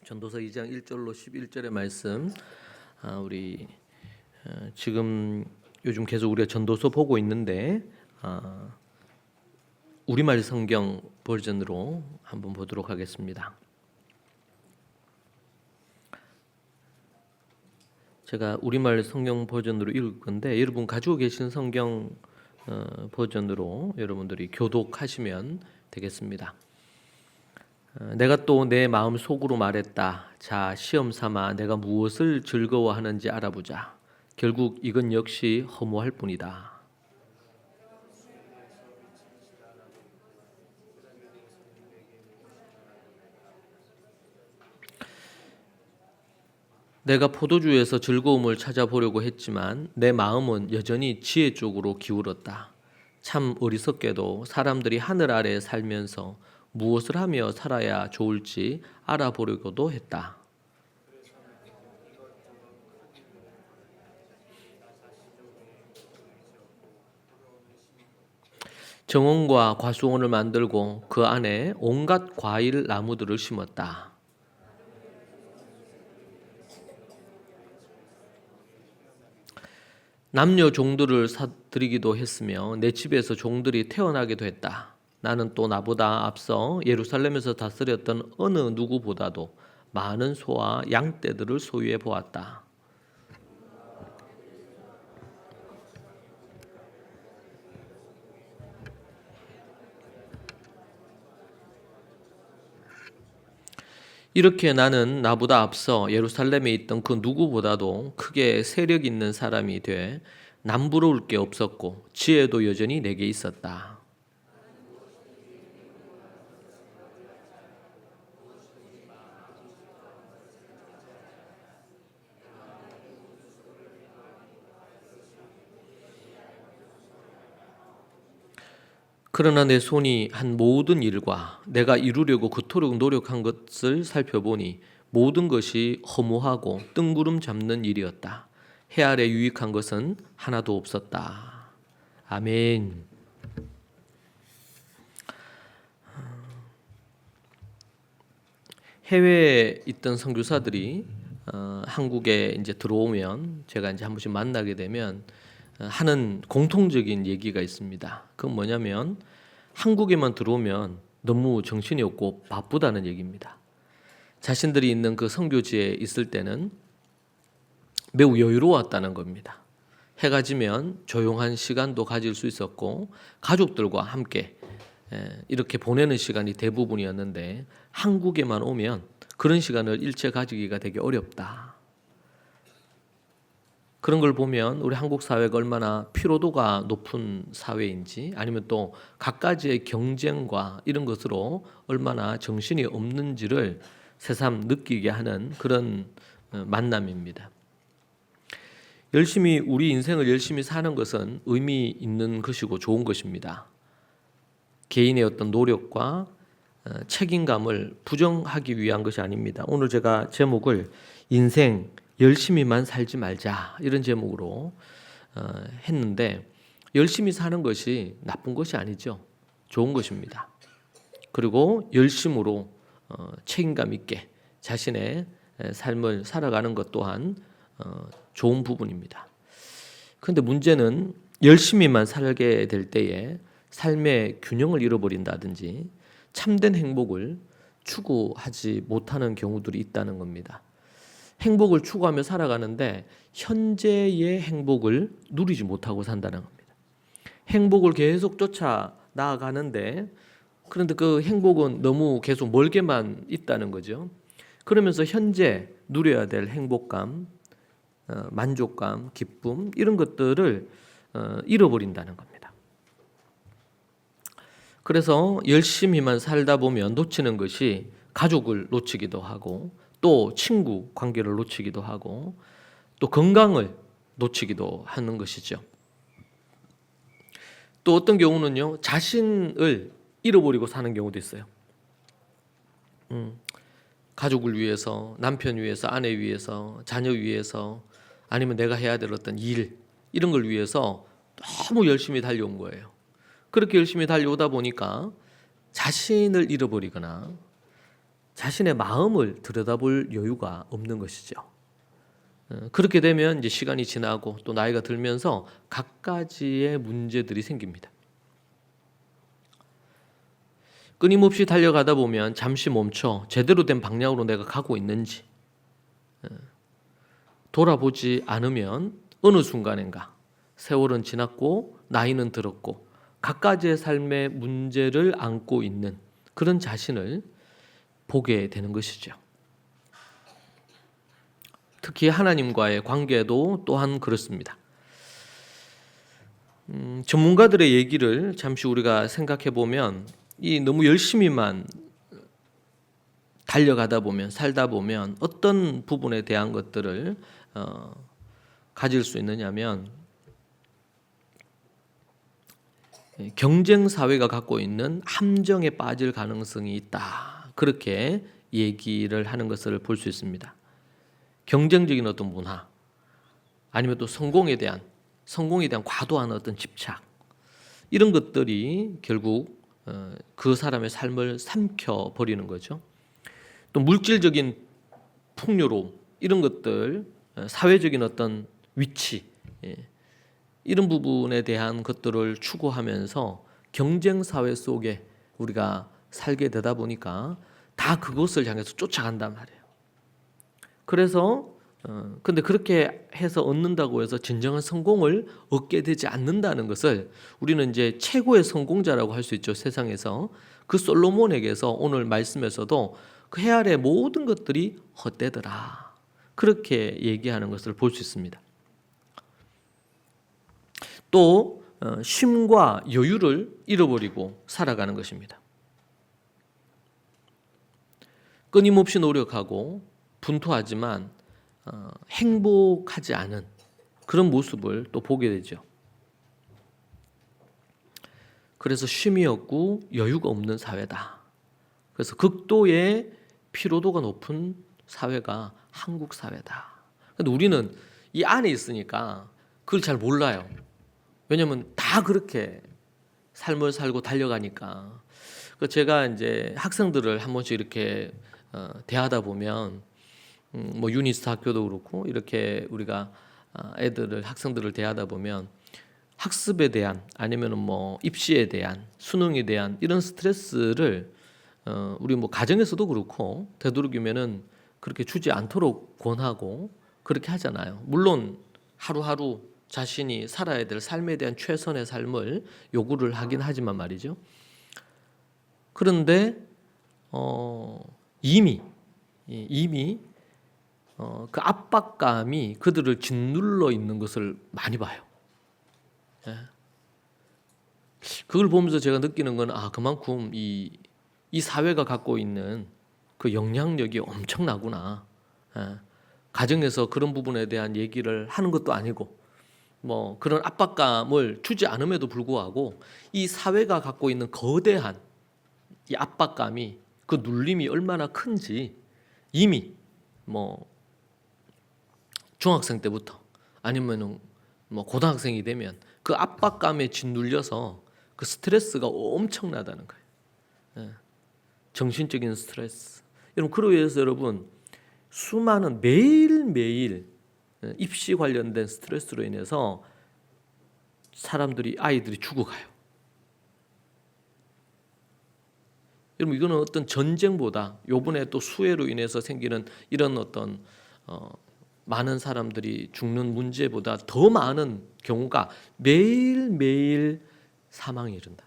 전도서 2장 1절로 11절의 말씀. 우리 지금 요즘 계속 우리가 전도서 보고 있는데 우리말 성경 버전으로 한번 보도록 하겠습니다. 제가 우리말 성경 버전으로 읽을 건데 여러분 가지고 계신 성경 버전으로 여러분들이 교독하시면 되겠습니다. 내가 또 내 마음 속으로 말했다. 자, 시험 삼아 내가 무엇을 즐거워하는지 알아보자. 결국 이건 역시 허무할 뿐이다. 내가 포도주에서 즐거움을 찾아보려고 했지만 내 마음은 여전히 지혜 쪽으로 기울었다. 참 어리석게도 사람들이 하늘 아래 살면서 무엇을 하며 살아야 좋을지 알아보려고도 했다. 정원과 과수원을 만들고 그 안에 온갖 과일 나무들을 심었다. 남녀 종들을 사들이기도 했으며 내 집에서 종들이 태어나기도 했다. 나는 또 나보다 앞서 예루살렘에서 다스렸던 어느 누구보다도 많은 소와 양떼들을 소유해 보았다. 이렇게 나는 나보다 앞서 예루살렘에 있던 그 누구보다도 크게 세력 있는 사람이 돼 남부러울 게 없었고 지혜도 여전히 내게 있었다. 그러나 내 손이 한 모든 일과 내가 이루려고 그토록 노력한 것을 살펴보니 모든 것이 허무하고 뜬구름 잡는 일이었다. 해 아래 유익한 것은 하나도 없었다. 아멘. 해외에 있던 선교사들이 한국에 이제 들어오면 제가 이제 한 번씩 만나게 되면 하는 공통적인 얘기가 있습니다. 그건 뭐냐면 한국에만 들어오면 너무 정신이 없고 바쁘다는 얘기입니다. 자신들이 있는 그 선교지에 있을 때는 매우 여유로웠다는 겁니다. 해가 지면 조용한 시간도 가질 수 있었고 가족들과 함께 이렇게 보내는 시간이 대부분이었는데 한국에만 오면 그런 시간을 일체 가지기가 되게 어렵다. 그런 걸 보면 우리 한국 사회가 얼마나 피로도가 높은 사회인지 아니면 또 갖가지의 경쟁과 이런 것으로 얼마나 정신이 없는지를 새삼 느끼게 하는 그런 만남입니다. 우리 인생을 열심히 사는 것은 의미 있는 것이고 좋은 것입니다. 개인의 어떤 노력과 책임감을 부정하기 위한 것이 아닙니다. 오늘 제가 제목을 인생 열심히만 살지 말자 이런 제목으로 했는데 열심히 사는 것이 나쁜 것이 아니죠. 좋은 것입니다. 그리고 열심으로 책임감 있게 자신의 삶을 살아가는 것 또한 좋은 부분입니다. 그런데 문제는 열심히만 살게 될 때에 삶의 균형을 잃어버린다든지 참된 행복을 추구하지 못하는 경우들이 있다는 겁니다. 행복을 추구하며 살아가는데 현재의 행복을 누리지 못하고 산다는 겁니다. 행복을 계속 쫓아 나아가는데 그런데 그 행복은 너무 계속 멀게만 있다는 거죠. 그러면서 현재 누려야 될 행복감, 만족감, 기쁨 이런 것들을 잃어버린다는 겁니다. 그래서 열심히만 살다 보면 놓치는 것이 가족을 놓치기도 하고 또 친구 관계를 놓치기도 하고 또 건강을 놓치기도 하는 것이죠. 또 어떤 경우는요, 자신을 잃어버리고 사는 경우도 있어요. 가족을 위해서, 남편 위해서, 아내 위해서, 자녀 위해서 아니면 내가 해야 될 어떤 일 이런 걸 위해서 너무 열심히 달려온 거예요. 그렇게 열심히 달려오다 보니까 자신을 잃어버리거나 자신의 마음을 들여다볼 여유가 없는 것이죠. 그렇게 되면 이제 시간이 지나고 또 나이가 들면서 갖가지의 문제들이 생깁니다. 끊임없이 달려가다 보면 잠시 멈춰 제대로 된 방향으로 내가 가고 있는지 돌아보지 않으면 어느 순간인가 세월은 지났고 나이는 들었고 갖가지의 삶의 문제를 안고 있는 그런 자신을 보게 되는 것이죠. 특히 하나님과의 관계도 또한 그렇습니다. 전문가들의 얘기를 잠시 우리가 생각해 보면 이 너무 열심히만 달려가다 보면 살다 보면 어떤 부분에 대한 것들을 가질 수 있느냐면 경쟁 사회가 갖고 있는 함정에 빠질 가능성이 있다. 그렇게 얘기를 하는 것을 볼 수 있습니다. 경쟁적인 어떤 문화 아니면 또 성공에 대한 과도한 어떤 집착 이런 것들이 결국 그 사람의 삶을 삼켜 버리는 거죠. 또 물질적인 풍요로움 이런 것들 사회적인 어떤 위치 이런 부분에 대한 것들을 추구하면서 경쟁 사회 속에 우리가 살게 되다 보니까 다 그것을 향해서 쫓아간단 말이에요. 그래서 근데 그렇게 해서 얻는다고 해서 진정한 성공을 얻게 되지 않는다는 것을 우리는 이제 최고의 성공자라고 할 수 있죠. 세상에서 그 솔로몬에게서 오늘 말씀에서도 그 해 아래 모든 것들이 헛되더라 그렇게 얘기하는 것을 볼 수 있습니다. 또 쉼과 여유를 잃어버리고 살아가는 것입니다. 끊임없이 노력하고 분투하지만 행복하지 않은 그런 모습을 또 보게 되죠. 그래서 쉼이 없고 여유가 없는 사회다. 그래서 극도의 피로도가 높은 사회가 한국 사회다. 근데 우리는 이 안에 있으니까 그걸 잘 몰라요. 왜냐하면 다 그렇게 삶을 살고 달려가니까. 제가 이제 학생들을 한 번씩 이렇게 대하다 보면 뭐 유니스트 학교도 그렇고 이렇게 우리가 학생들을 대하다 보면 학습에 대한 아니면은 뭐 입시에 대한 수능에 대한 이런 스트레스를 우리 뭐 가정에서도 그렇고 되도록이면은 그렇게 주지 않도록 권하고 그렇게 하잖아요. 물론 하루하루 자신이 살아야 될 삶에 대한 최선의 삶을 요구를 하긴 하지만 말이죠. 그런데 이미 그 압박감이 그들을 짓눌러 있는 것을 많이 봐요. 그걸 보면서 제가 느끼는 건 그만큼 이 사회가 갖고 있는 그 영향력이 엄청나구나. 가정에서 그런 부분에 대한 얘기를 하는 것도 아니고 뭐 그런 압박감을 주지 않음에도 불구하고 이 사회가 갖고 있는 거대한 이 압박감이 그 눌림이 얼마나 큰지 이미 뭐 중학생 때부터 아니면 뭐 고등학생이 되면 그 압박감에 짓눌려서 그 스트레스가 엄청나다는 거예요. 정신적인 스트레스. 여러분 그로 인해서 여러분 수많은 매일매일 입시 관련된 스트레스로 인해서 아이들이 죽어가요. 여러분 이거는 어떤 전쟁보다 요번에 또 수해로 인해서 생기는 이런 어떤 많은 사람들이 죽는 문제보다 더 많은 경우가 매일매일 사망에 이른다.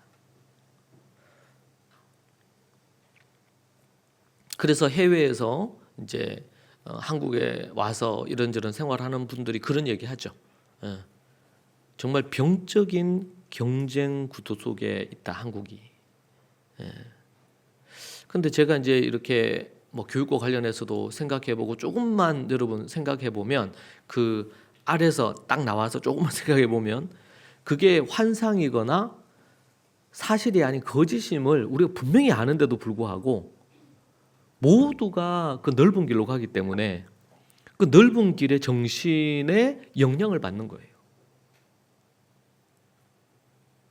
그래서 해외에서 이제 한국에 와서 이런저런 생활하는 분들이 그런 얘기하죠. 정말 병적인 경쟁 구도 속에 있다 한국이. 근데 제가 이제 이렇게 뭐 교육과 관련해서도 생각해보고 조금만 여러분 생각해보면 그 아래서 딱 나와서 조금만 생각해보면 그게 환상이거나 사실이 아닌 거짓임을 우리가 분명히 아는데도 불구하고 모두가 그 넓은 길로 가기 때문에 그 넓은 길의 정신에 영향을 받는 거예요.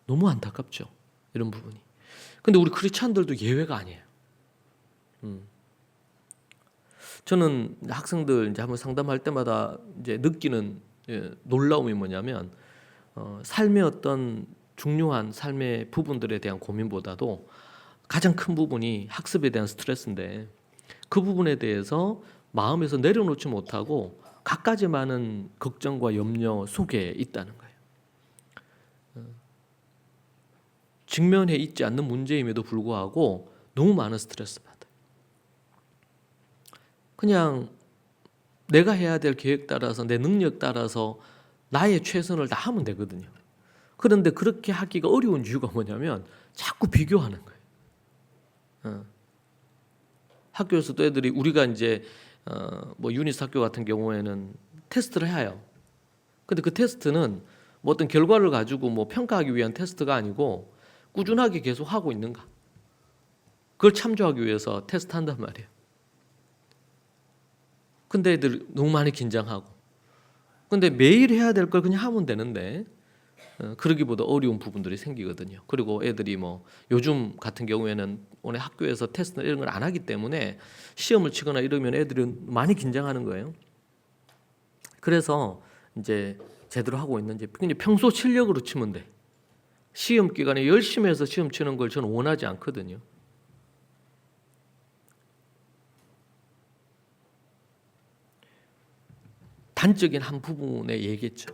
너무 안타깝죠. 이런 부분이. 근데 우리 크리스찬들도 예외가 아니에요. 저는 학생들 이제 한번 상담할 때마다 이제 느끼는 놀라움이 뭐냐면 삶의 어떤 중요한 삶의 부분들에 대한 고민보다도 가장 큰 부분이 학습에 대한 스트레스인데 그 부분에 대해서 마음에서 내려놓지 못하고 갖가지 많은 걱정과 염려 속에 있다는 거예요. 직면해 있지 않는 문제임에도 불구하고 너무 많은 스트레스 받아요. 그냥 내가 해야 될 계획 따라서 내 능력 따라서 나의 최선을 다하면 되거든요. 그런데 그렇게 하기가 어려운 이유가 뭐냐면 자꾸 비교하는 거예요. 학교에서도 애들이 우리가 이제 뭐 유니스 학교 같은 경우에는 테스트를 해요. 근데 그 테스트는 뭐 어떤 결과를 가지고 뭐 평가하기 위한 테스트가 아니고 꾸준하게 계속 하고 있는가, 그걸 참조하기 위해서 테스트한단 말이에요. 근데 애들 너무 많이 긴장하고, 근데 매일 해야 될 걸 그냥 하면 되는데 그러기보다 어려운 부분들이 생기거든요. 그리고 애들이 뭐 요즘 같은 경우에는 오늘 학교에서 테스트 이런 걸 안 하기 때문에 시험을 치거나 이러면 애들이 많이 긴장하는 거예요. 그래서 이제 제대로 하고 있는지 그냥 평소 실력으로 치면 돼. 시험 기간에 열심히 해서 시험 치는 걸 저는 원하지 않거든요. 단적인 한 부분에 얘기했죠.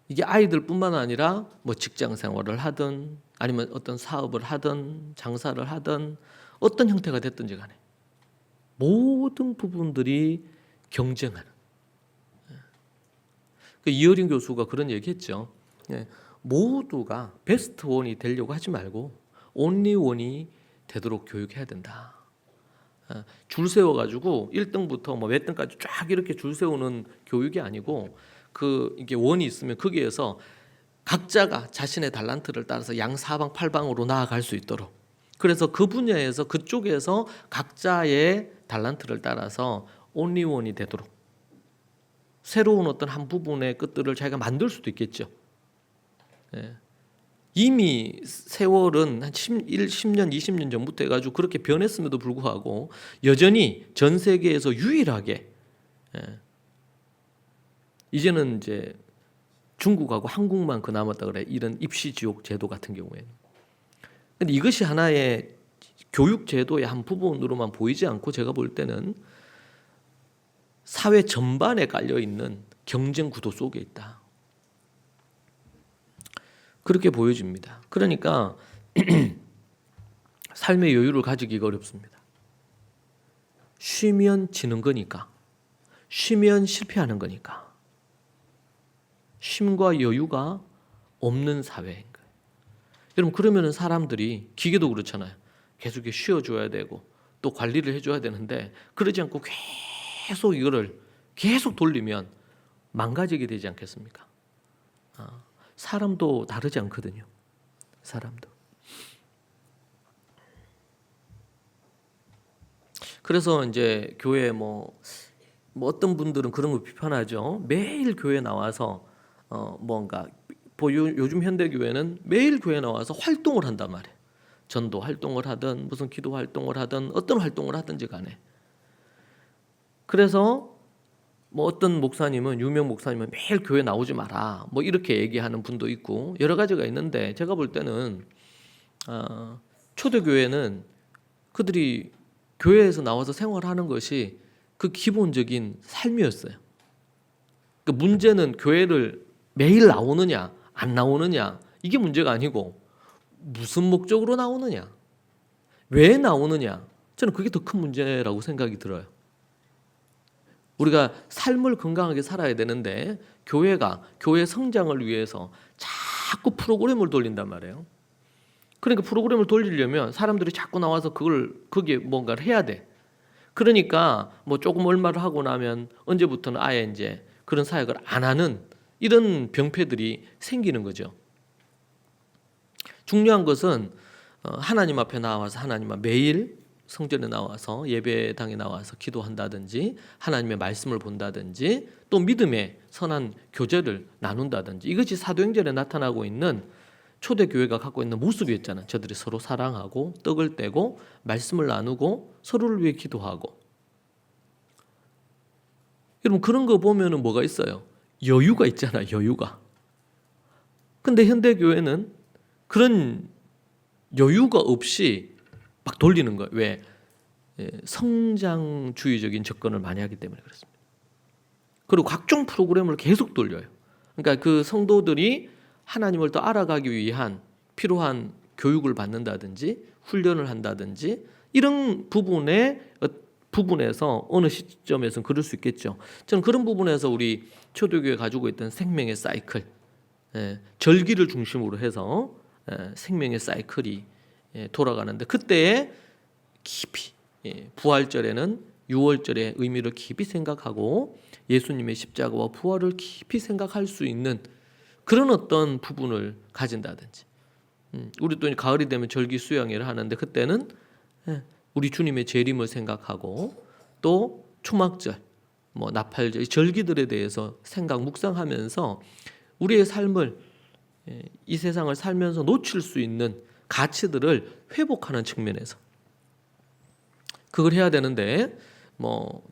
이게 아이들뿐만 아니라 뭐 직장 생활을 하든 아니면 어떤 사업을 하든 장사를 하든 어떤 형태가 됐든지 간에 모든 부분들이 경쟁하는. 이어린 교수가 그런 얘기했죠. 모두가 베스트 원이 되려고 하지 말고 온리 원이 되도록 교육해야 된다. 줄 세워가지고 1등부터 뭐 몇 등까지 쫙 이렇게 줄 세우는 교육이 아니고 이게 원이 있으면 거기에서 각자가 자신의 달란트를 따라서 양사방 팔방으로 나아갈 수 있도록, 그래서 그 분야에서 그쪽에서 각자의 달란트를 따라서 온리원이 되도록 새로운 어떤 한 부분의 것들을 자기가 만들 수도 있겠죠. 이미 세월은 한 10년, 20년 전부터 해가지고 그렇게 변했음에도 불구하고 여전히 전 세계에서 유일하게 이제는 이제 중국하고 한국만 그 남았다 그래. 이런 입시지옥 제도 같은 경우에는. 근데 이것이 하나의 교육 제도의 한 부분으로만 보이지 않고 제가 볼 때는 사회 전반에 깔려 있는 경쟁 구도 속에 있다. 그렇게 보여집니다. 그러니까 삶의 여유를 가지기가 어렵습니다. 쉬면 지는 거니까. 쉬면 실패하는 거니까. 쉼과 여유가 없는 사회인 거예요. 여러분, 그러면 사람들이, 기계도 그렇잖아요. 계속 쉬어줘야 되고 또 관리를 해줘야 되는데 그러지 않고 계속 이거를 계속 돌리면 망가지게 되지 않겠습니까? 사람도 다르지 않거든요. 사람도. 그래서 이제 교회 뭐 어떤 분들은 그런 거 비판하죠. 매일 교회 나와서 뭔가 요즘 현대 교회는 매일 교회 나와서 활동을 한단 말이에요. 전도 활동을 하든 무슨 기도 활동을 하든 어떤 활동을 하든지 간에. 그래서 뭐 어떤 목사님은, 유명 목사님은 매일 교회 나오지 마라 뭐 이렇게 얘기하는 분도 있고 여러 가지가 있는데, 제가 볼 때는 초대교회는 그들이 교회에서 나와서 생활하는 것이 그 기본적인 삶이었어요. 그 문제는 교회를 매일 나오느냐 안 나오느냐 이게 문제가 아니고 무슨 목적으로 나오느냐, 왜 나오느냐, 저는 그게 더 큰 문제라고 생각이 들어요. 우리가 삶을 건강하게 살아야 되는데 교회 성장을 위해서 자꾸 프로그램을 돌린단 말이에요. 그러니까 프로그램을 돌리려면 사람들이 자꾸 나와서 거기에 뭔가를 해야 돼. 그러니까 뭐 조금 얼마를 하고 나면 언제부터는 아예 이제 그런 사역을 안 하는 이런 병폐들이 생기는 거죠. 중요한 것은 하나님 앞에 나와서 매일 성전에 나와서 예배당에 나와서 기도한다든지 하나님의 말씀을 본다든지 또 믿음의 선한 교제를 나눈다든지, 이것이 사도행전에 나타나고 있는 초대교회가 갖고 있는 모습이었잖아요. 저들이 서로 사랑하고 떡을 떼고 말씀을 나누고 서로를 위해 기도하고. 여러분 그런 거 보면은 뭐가 있어요? 여유가 있잖아요. 여유가. 근데 현대 교회는 그런 여유가 없이 막 돌리는 거예요. 왜? 성장주의적인 접근을 많이 하기 때문에 그렇습니다. 그리고 각종 프로그램을 계속 돌려요. 그러니까 그 성도들이 하나님을 더 알아가기 위한 필요한 교육을 받는다든지 훈련을 한다든지 이런 부분에서 어느 시점에서는 그럴 수 있겠죠. 저는 그런 부분에서 우리 초대교회 가지고 있던 생명의 사이클, 절기를 중심으로 해서 생명의 사이클이 돌아가는데 그때에 깊이 부활절에는 유월절의 의미를 깊이 생각하고 예수님의 십자가와 부활을 깊이 생각할 수 있는 그런 어떤 부분을 가진다든지 우리 또 가을이 되면 절기 수양회를 하는데 그때는 우리 주님의 재림을 생각하고 또 초막절, 나팔절, 이 절기들에 대해서 묵상하면서 우리의 삶을 이 세상을 살면서 놓칠 수 있는 가치들을 회복하는 측면에서 그걸 해야 되는데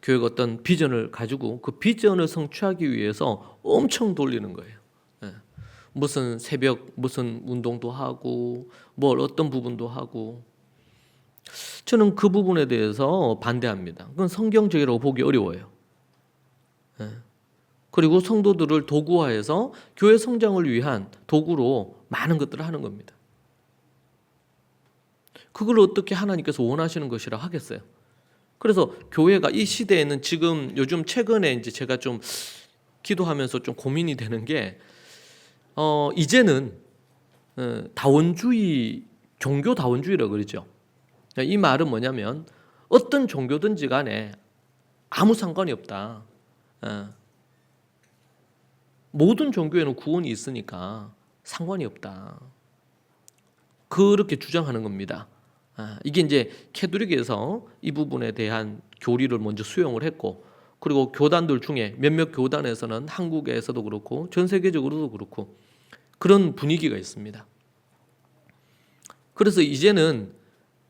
교회가 어떤 비전을 가지고 그 비전을 성취하기 위해서 엄청 돌리는 거예요. 무슨 새벽 무슨 운동도 하고 어떤 부분도 하고 저는 그 부분에 대해서 반대합니다. 그건 성경적이라고 보기 어려워요. 그리고 성도들을 도구화해서 교회 성장을 위한 도구로 많은 것들을 하는 겁니다. 그걸 어떻게 하나님께서 원하시는 것이라 하겠어요? 그래서 교회가 이 시대에는 지금 요즘 최근에 이제 제가 좀 기도하면서 좀 고민이 되는 게 이제는 다원주의, 종교 다원주의라고 그러죠. 이 말은 뭐냐면 어떤 종교든지 간에 아무 상관이 없다. 모든 종교에는 구원이 있으니까 상관이 없다. 그렇게 주장하는 겁니다. 이게 이제 캐톨릭에서 이 부분에 대한 교리를 먼저 수용을 했고 그리고 교단들 중에 몇몇 교단에서는 한국에서도 그렇고 전 세계적으로도 그렇고 그런 분위기가 있습니다. 그래서 이제는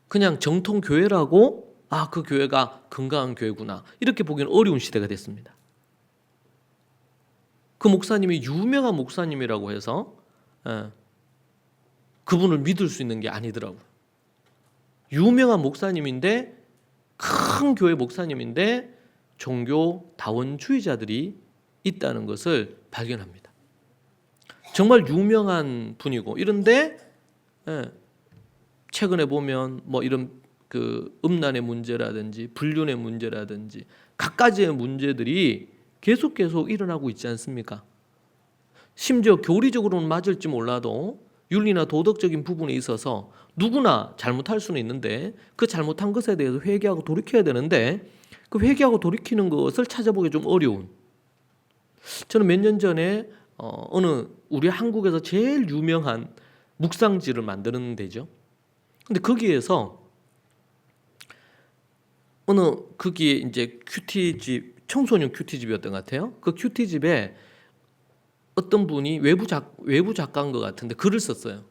그냥 정통 교회라고 그 교회가 건강한 교회구나 이렇게 보기는 어려운 시대가 됐습니다. 그 목사님이 유명한 목사님이라고 해서 그분을 믿을 수 있는 게 아니더라고요. 유명한 목사님인데 큰 교회 목사님인데 종교 다원주의자들이 있다는 것을 발견합니다. 정말 유명한 분이고 이런데 최근에 보면 이런 그 음란의 문제라든지 불륜의 문제라든지 갖가지의 문제들이 계속 일어나고 있지 않습니까? 심지어 교리적으로는 맞을지 몰라도 윤리나 도덕적인 부분에 있어서 누구나 잘못할 수는 있는데 그 잘못한 것에 대해서 회개하고 돌이켜야 되는데 그 회개하고 돌이키는 것을 찾아보기 좀 어려운. 저는 몇 년 전에 어느 우리 한국에서 제일 유명한 묵상지를 만드는 데죠. 근데 거기에서 거기에 이제 큐티집, 청소년 큐티집이었던 것 같아요. 그 큐티집에 어떤 분이 외부 작가인 것 같은데 글을 썼어요.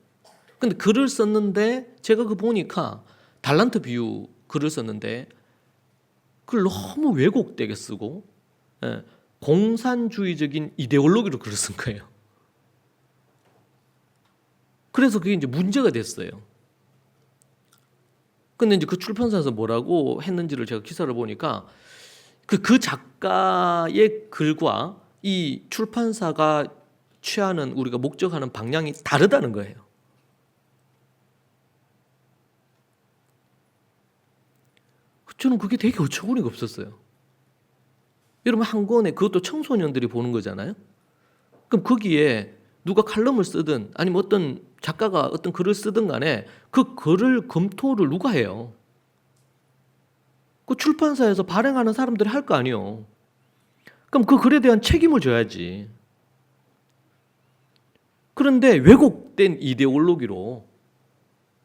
근데 글을 썼는데 제가 그 보니까 달란트 비유 글을 썼는데 그걸 너무 왜곡되게 쓰고 공산주의적인 이데올로기로 글을 쓴 거예요. 그래서 그게 이제 문제가 됐어요. 근데 이제 그 출판사에서 뭐라고 했는지를 제가 기사를 보니까 그 작가의 글과 이 출판사가 취하는 우리가 목적하는 방향이 다르다는 거예요. 저는 그게 되게 어처구니가 없었어요. 여러분 한 권에 그것도 청소년들이 보는 거잖아요. 그럼 거기에 누가 칼럼을 쓰든 아니면 어떤 작가가 어떤 글을 쓰든 간에 그 글을 검토를 누가 해요? 그 출판사에서 발행하는 사람들이 할 거 아니에요. 그럼 그 글에 대한 책임을 져야지. 그런데 왜곡된 이데올로기로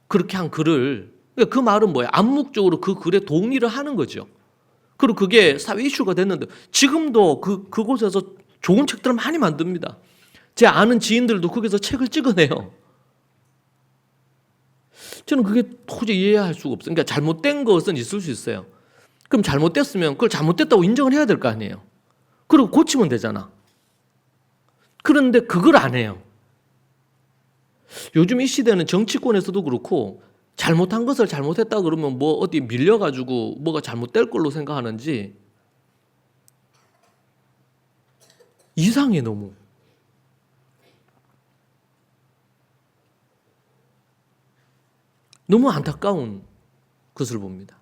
그렇게 한 글을 그 말은 뭐야? 암묵적으로 그 글에 동의를 하는 거죠. 그리고 그게 사회 이슈가 됐는데 지금도 그곳에서 좋은 책들을 많이 만듭니다. 제 아는 지인들도 거기서 책을 찍어내요. 저는 그게 도저히 이해할 수가 없어요. 그러니까 잘못된 것은 있을 수 있어요. 그럼 잘못됐으면 그걸 잘못됐다고 인정을 해야 될 거 아니에요. 그리고 고치면 되잖아. 그런데 그걸 안 해요. 요즘 이 시대는 정치권에서도 그렇고 잘못한 것을 잘못했다 그러면 뭐 어디 밀려가지고 뭐가 잘못될 걸로 생각하는지 이상해 너무. 너무 안타까운 것을 봅니다.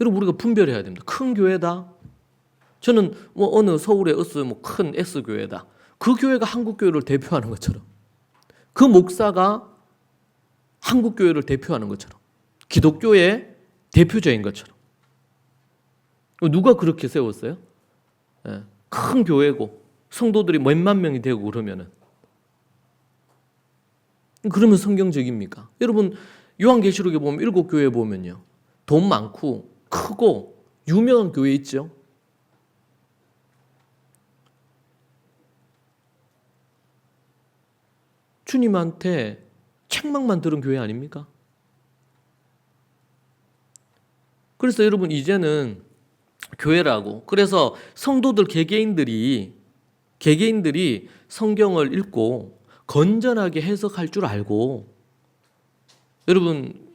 여러분 우리가 분별해야 됩니다. 큰 교회다. 저는 뭐 어느 서울에 뭐 큰 S 교회다. 그 교회가 한국 교회를 대표하는 것처럼, 그 목사가 한국 교회를 대표하는 것처럼, 기독교의 대표자인 것처럼. 누가 그렇게 세웠어요? 큰 교회고 성도들이 몇만 명이 되고 그러면 성경적입니까? 여러분 요한계시록에 보면 7교회 보면요, 돈 많고 크고 유명한 교회 있죠. 주님한테 책망만 들은 교회 아닙니까? 그래서 여러분 이제는 교회라고, 그래서 성도들 개개인들이 성경을 읽고 건전하게 해석할 줄 알고, 여러분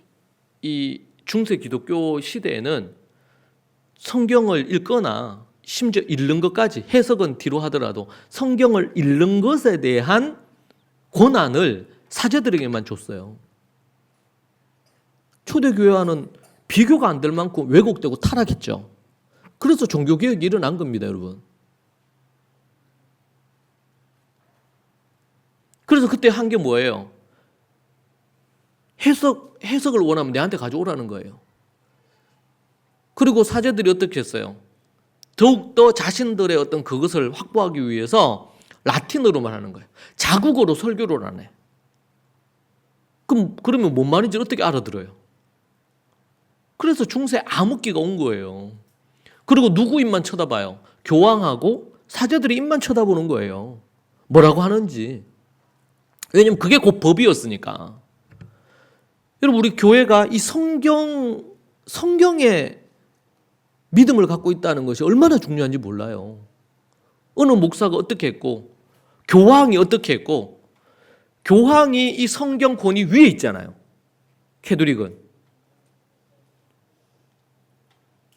이 중세 기독교 시대에는 성경을 읽거나 심지어 읽는 것까지, 해석은 뒤로 하더라도 성경을 읽는 것에 대한 권한을 사제들에게만 줬어요. 초대교회와는 비교가 안 될 만큼 왜곡되고 타락했죠. 그래서 종교개혁이 일어난 겁니다, 여러분. 그래서 그때 한 게 뭐예요? 해석을 원하면 내한테 가져오라는 거예요. 그리고 사제들이 어떻게 했어요? 더욱더 자신들의 어떤 그것을 확보하기 위해서 라틴어로만 하는 거예요. 자국어로 설교를 안 해. 그러면 뭔 말인지 어떻게 알아들어요? 그래서 중세 암흑기가 온 거예요. 그리고 누구 입만 쳐다봐요? 교황하고 사제들이 입만 쳐다보는 거예요. 뭐라고 하는지. 왜냐면 그게 곧 법이었으니까. 여러분 우리 교회가 이 성경에 믿음을 갖고 있다는 것이 얼마나 중요한지 몰라요. 어느 목사가 어떻게 했고, 교황이 어떻게 했고, 교황이 이 성경 권위 위에 있잖아요. 캐톨릭은.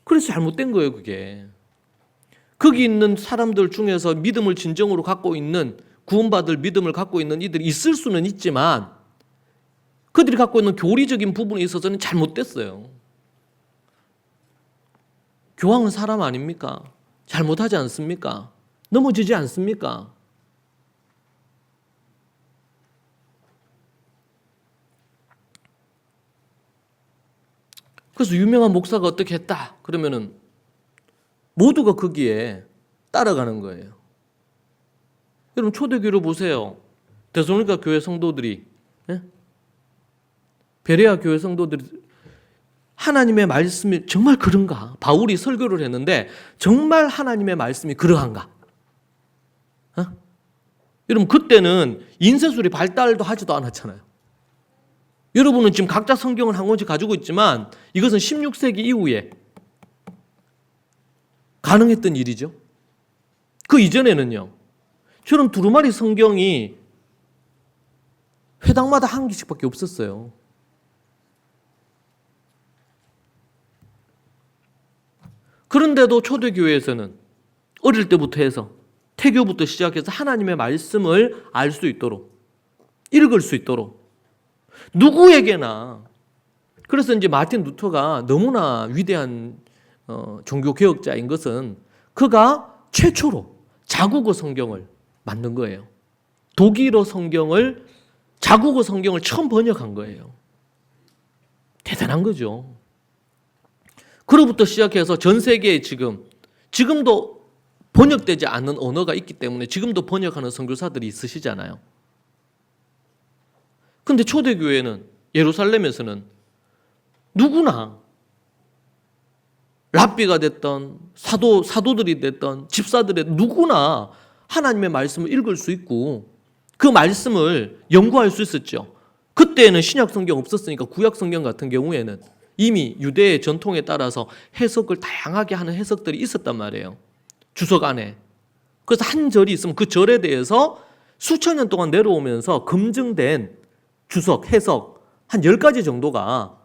그래서 잘못된 거예요, 그게. 거기 있는 사람들 중에서 믿음을 진정으로 갖고 있는, 구원받을 믿음을 갖고 있는 이들이 있을 수는 있지만 그들이 갖고 있는 교리적인 부분에 있어서는 잘못됐어요. 교황은 사람 아닙니까? 잘못하지 않습니까? 넘어지지 않습니까? 그래서 유명한 목사가 어떻게 했다 그러면은 모두가 거기에 따라가는 거예요. 여러분 초대교회를 보세요. 데살로니가 교회 성도들이, 베레아 교회 성도들이 하나님의 말씀이 정말 그런가? 바울이 설교를 했는데 정말 하나님의 말씀이 그러한가? 여러분 그때는 인쇄술이 발달도 하지도 않았잖아요. 여러분은 지금 각자 성경을 한 권씩 가지고 있지만 이것은 16세기 이후에 가능했던 일이죠. 그 이전에는요, 저런 두루마리 성경이 회당마다 한 개씩밖에 없었어요. 그런데도 초대교회에서는 어릴 때부터 해서 태교부터 시작해서 하나님의 말씀을 알 수 있도록, 읽을 수 있도록 누구에게나. 그래서 이제 마틴 루터가 너무나 위대한 종교개혁자인 것은 그가 최초로 자국어 성경을 만든 거예요. 독일어 성경을, 자국어 성경을 처음 번역한 거예요. 대단한 거죠. 그로부터 시작해서 전 세계에 지금도 번역되지 않는 언어가 있기 때문에 지금도 번역하는 선교사들이 있으시잖아요. 근데 초대교회는, 예루살렘에서는 누구나 랍비가 됐던 사도들이 됐던 집사들의 누구나 하나님의 말씀을 읽을 수 있고 그 말씀을 연구할 수 있었죠. 그때는 신약 성경 없었으니까 구약 성경 같은 경우에는 이미 유대의 전통에 따라서 해석을 다양하게 하는 해석들이 있었단 말이에요. 주석 안에. 그래서 한 절이 있으면 그 절에 대해서 수천 년 동안 내려오면서 검증된 주석, 해석 한 10가지 정도가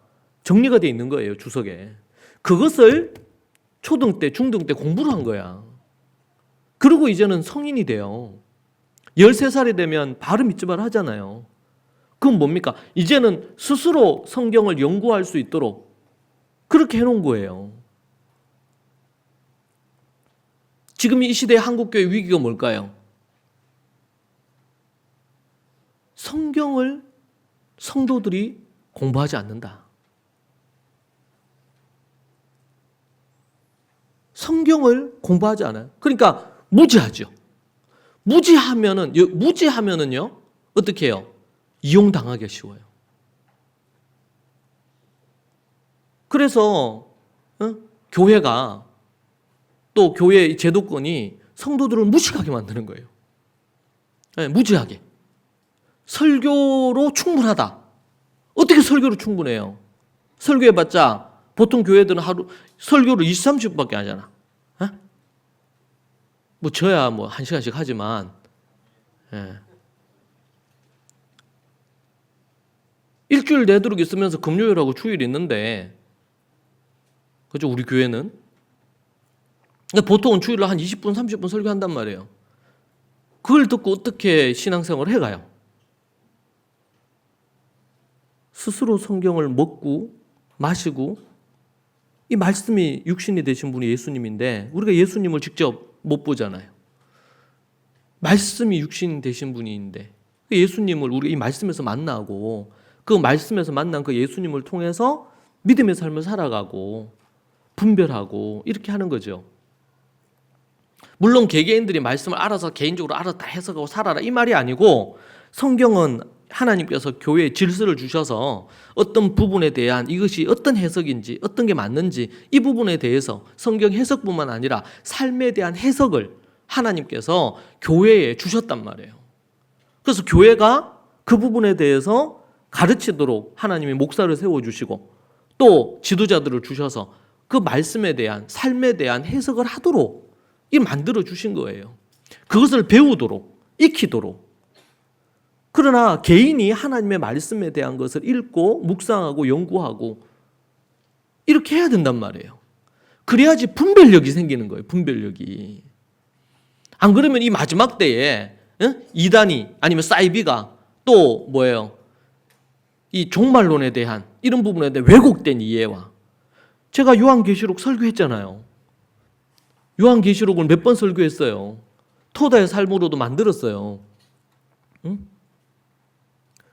정리가 되어 있는 거예요. 주석에. 그것을 초등 때, 중등 때 공부를 한 거야. 그리고 이제는 성인이 돼요. 13살이 되면 바로 믿지 말 하잖아요. 그건 뭡니까? 이제는 스스로 성경을 연구할 수 있도록 그렇게 해놓은 거예요. 지금 이 시대의 한국교회 위기가 뭘까요? 성경을 성도들이 공부하지 않는다. 성경을 공부하지 않아요. 그러니까 무지하죠. 무지하면은요, 어떻게 해요? 이용당하기 쉬워요. 그래서 교회가 또 교회의 제도권이 성도들을 무식하게 만드는 거예요. 네, 무지하게. 설교로 충분하다. 어떻게 설교로 충분해요? 설교해봤자 보통 교회들은 하루 설교를 20, 30분밖에 안 하잖아. 뭐 저야 뭐 1시간씩 하지만 일주일 내도록 있으면서 금요일하고 주일 있는데 그죠? 우리 교회는 보통은 주일로 한 20분, 30분 설교한단 말이에요. 그걸 듣고 어떻게 신앙생활을 해가요? 스스로 성경을 먹고 마시고 이 말씀이 육신이 되신 분이 예수님인데 우리가 예수님을 직접 못 보잖아요. 말씀이 육신 되신 분인데 예수님을 우리 이 말씀에서 만나고 그 말씀에서 만난 그 예수님을 통해서 믿음의 삶을 살아가고 분별하고 이렇게 하는 거죠. 물론 개개인들이 말씀을 알아서 개인적으로 알아서 다 해석하고 살아라 이 말이 아니고 성경은 하나님께서 교회에 질서를 주셔서 어떤 부분에 대한 이것이 어떤 해석인지 어떤 게 맞는지 이 부분에 대해서 성경 해석뿐만 아니라 삶에 대한 해석을 하나님께서 교회에 주셨단 말이에요. 그래서 교회가 그 부분에 대해서 가르치도록 하나님이 목사를 세워주시고 또 지도자들을 주셔서 그 말씀에 대한 삶에 대한 해석을 하도록 이 만들어 주신 거예요. 그것을 배우도록 익히도록. 그러나 개인이 하나님의 말씀에 대한 것을 읽고 묵상하고 연구하고 이렇게 해야 된단 말이에요. 그래야지 분별력이 생기는 거예요. 분별력이. 안 그러면 이 마지막 때에 이단이 아니면 사이비가 또 뭐예요? 이 종말론에 대한 이런 부분에 대한 왜곡된 이해와 제가 요한계시록 설교했잖아요. 요한계시록을 몇 번 설교했어요. 토다의 삶으로도 만들었어요. 응?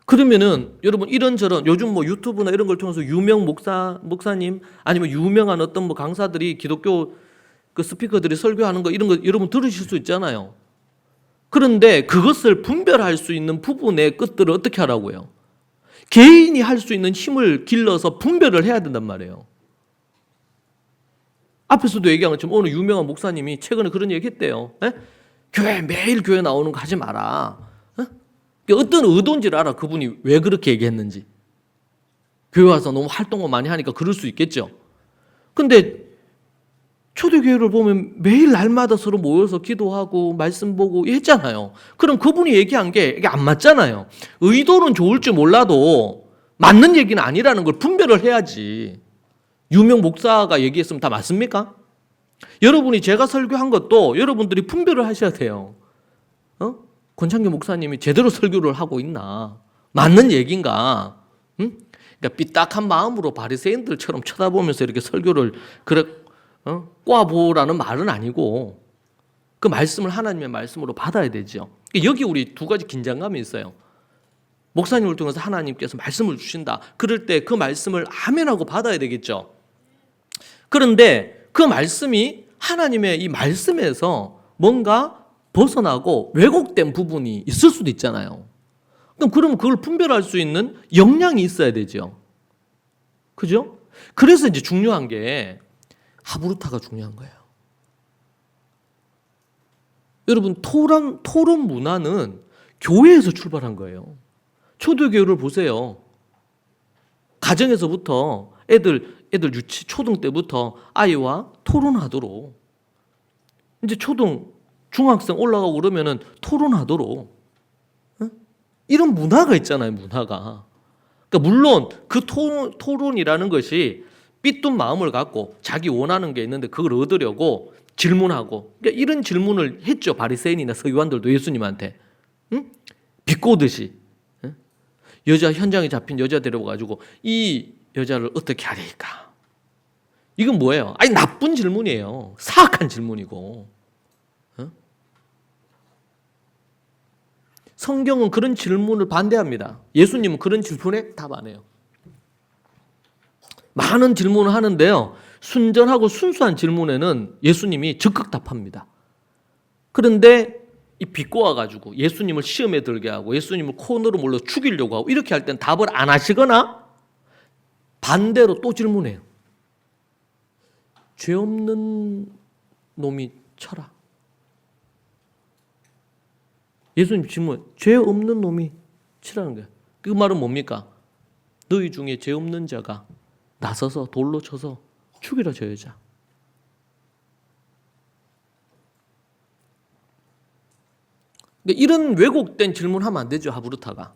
그러면은 여러분 이런저런 요즘 뭐 유튜브나 이런 걸 통해서 유명 목사님 아니면 유명한 어떤 뭐 강사들이 기독교 그 스피커들이 설교하는 거 이런 거 여러분 들으실 수 있잖아요. 그런데 그것을 분별할 수 있는 부분의 것들을 어떻게 하라고요? 개인이 할 수 있는 힘을 길러서 분별을 해야 된단 말이에요. 앞에서도 얘기한 것처럼 어느 유명한 목사님이 최근에 그런 얘기 했대요. 매일 교회 나오는 거 하지 마라. 어떤 의도인지를 알아. 그분이 왜 그렇게 얘기했는지. 교회 와서 너무 활동을 많이 하니까 그럴 수 있겠죠. 근데 초대교회를 보면 매일 날마다 서로 모여서 기도하고 말씀 보고 했잖아요. 그럼 그분이 얘기한 게 이게 안 맞잖아요. 의도는 좋을지 몰라도 맞는 얘기는 아니라는 걸 분별을 해야지. 유명 목사가 얘기했으면 다 맞습니까? 여러분이 제가 설교한 것도 여러분들이 분별을 하셔야 돼요. 권창규 목사님이 제대로 설교를 하고 있나? 맞는 얘기인가? 그러니까 삐딱한 마음으로 바리새인들처럼 쳐다보면서 이렇게 설교를 꽈보라는 말은 아니고 그 말씀을 하나님의 말씀으로 받아야 되죠. 여기 우리 두 가지 긴장감이 있어요. 목사님을 통해서 하나님께서 말씀을 주신다. 그럴 때 그 말씀을 아멘하고 받아야 되겠죠. 그런데 그 말씀이 하나님의 이 말씀에서 뭔가 벗어나고 왜곡된 부분이 있을 수도 있잖아요. 그럼 그걸 분별할 수 있는 역량이 있어야 되죠. 그죠? 그래서 이제 중요한 게 하브루타가 중요한 거예요. 여러분 토론 문화는 교회에서 출발한 거예요. 초대교회를 보세요. 가정에서부터 애들 유치 초등 때부터 아이와 토론하도록, 이제 중학생 올라가고 그러면은 토론하도록, 이런 문화가 있잖아요, 문화가. 그러니까 물론 그 토론이라는 것이 삐뚤 마음을 갖고 자기 원하는 게 있는데 그걸 얻으려고 질문하고, 그러니까 이런 질문을 했죠. 바리새인이나 서기관들도 예수님한테, 비꼬듯이. 여자 현장에 잡힌 여자 데려가지고 이 여자를 어떻게 하리까? 이건 뭐예요? 아니, 나쁜 질문이에요. 사악한 질문이고. 성경은 그런 질문을 반대합니다. 예수님은 그런 질문에 답 안 해요. 많은 질문을 하는데요, 순전하고 순수한 질문에는 예수님이 적극 답합니다. 그런데 이 비꼬아가지고 예수님을 시험에 들게 하고 예수님을 코너로 몰러 죽이려고 하고 이렇게 할 땐 답을 안 하시거나 반대로 또 질문해요. 죄 없는 놈이 쳐라. 예수님 질문, 죄 없는 놈이 치라는 거예요. 그 말은 뭡니까? 너희 중에 죄 없는 자가 나서서 돌로 쳐서 죽이라, 저 여자. 이런 왜곡된 질문하면 안 되죠, 하브르타가.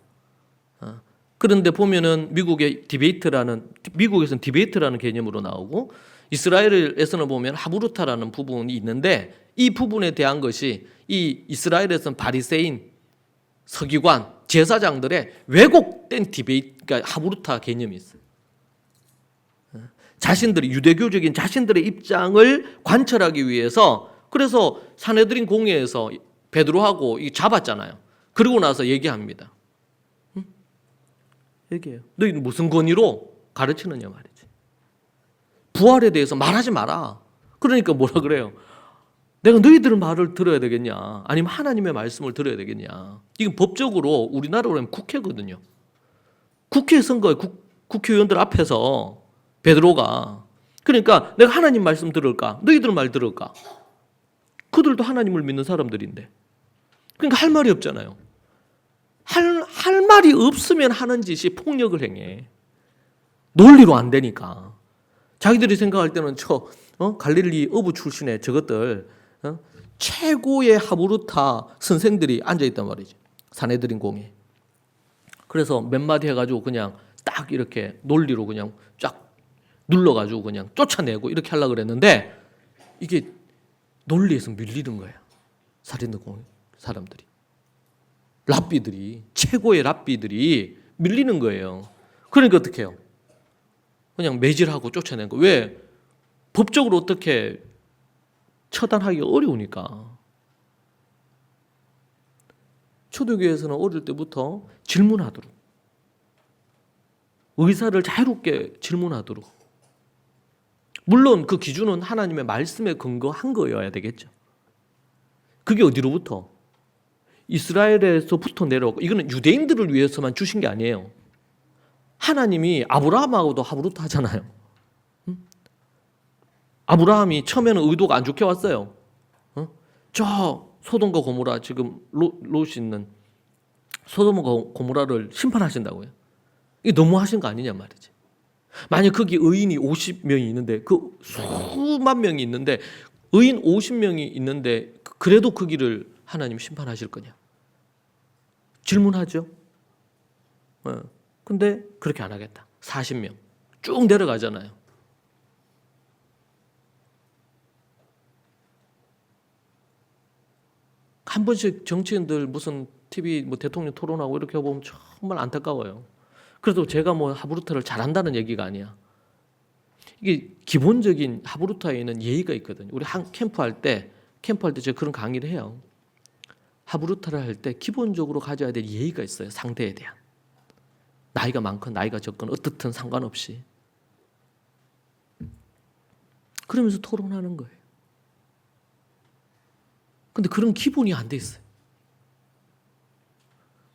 그런데 보면은 미국에서는 디베이트라는 개념으로 나오고, 이스라엘에서는 보면 하브르타라는 부분이 있는데, 이 부분에 대한 것이 이 이스라엘에서는 바리새인, 서기관, 제사장들의 왜곡된 그러니까 하브르타 개념이 있어요. 유대교적인 자신들의 입장을 관철하기 위해서, 그래서 산헤드린 공회에서 베드로하고 잡았잖아요. 그러고 나서 얘기합니다. 얘기해요. 너희는 무슨 권위로 가르치느냐 말이지. 부활에 대해서 말하지 마라. 그러니까 뭐라 그래요? 내가 너희들 말을 들어야 되겠냐? 아니면 하나님의 말씀을 들어야 되겠냐? 이건 법적으로 우리나라로 하면 국회거든요. 국회 선거에 국회의원들 앞에서 베드로가, 그러니까 내가 하나님 말씀 들을까? 너희들 말 들을까? 그들도 하나님을 믿는 사람들인데. 그러니까 할 말이 없잖아요. 할 말이 없으면 하는 짓이 폭력을 행해. 논리로 안 되니까. 자기들이 생각할 때는 갈릴리 어부 출신의 저것들, 최고의 하브르타 선생들이 앉아있단 말이지. 산헤드린 공회. 그래서 몇 마디 해가지고 그냥 딱 이렇게 논리로 그냥 쫙 눌러가지고 그냥 쫓아내고 이렇게 하려고 그랬는데, 이게 논리에서 밀리는 거예요. 산헤드린 공회 사람들이. 랍비들이, 최고의 랍비들이 밀리는 거예요. 그러니까 어떻게 해요? 그냥 매질하고 쫓아낸 거. 왜? 법적으로 어떻게 처단하기가 어려우니까. 초대교회에서는 어릴 때부터 질문하도록, 의사를 자유롭게 질문하도록. 물론 그 기준은 하나님의 말씀에 근거한 거여야 되겠죠. 그게 어디로부터? 이스라엘에서부터 내려오고, 이거는 유대인들을 위해서만 주신 게 아니에요. 하나님이 아브라함하고도 하브르타 하잖아요. 아브라함이 처음에는 의도가 안 좋게 왔어요. 저 소돔과 고모라, 지금 롯이 있는 소돔과 고모라를 심판하신다고요. 이게 너무하신 거 아니냐 말이지. 만약 거기 의인이 50명이 있는데, 그 수만 명이 있는데, 의인 50명이 있는데 그래도 거기를 하나님 심판하실 거냐? 질문하죠. 근데 그렇게 안 하겠다. 40명 쭉 내려가잖아요. 한 번씩 정치인들 무슨 TV 대통령 토론하고 이렇게 보면 정말 안타까워요. 그래도 제가 하브르타를 잘한다는 얘기가 아니야. 이게 기본적인 하브르타에는 예의가 있거든요. 우리 캠프할 때 제가 그런 강의를 해요. 하브르타를 할 때 기본적으로 가져야 될 예의가 있어요. 상대에 대한. 나이가 많건 나이가 적건 어떻든 상관없이. 그러면서 토론하는 거예요. 근데 그런 기본이 안 돼 있어요.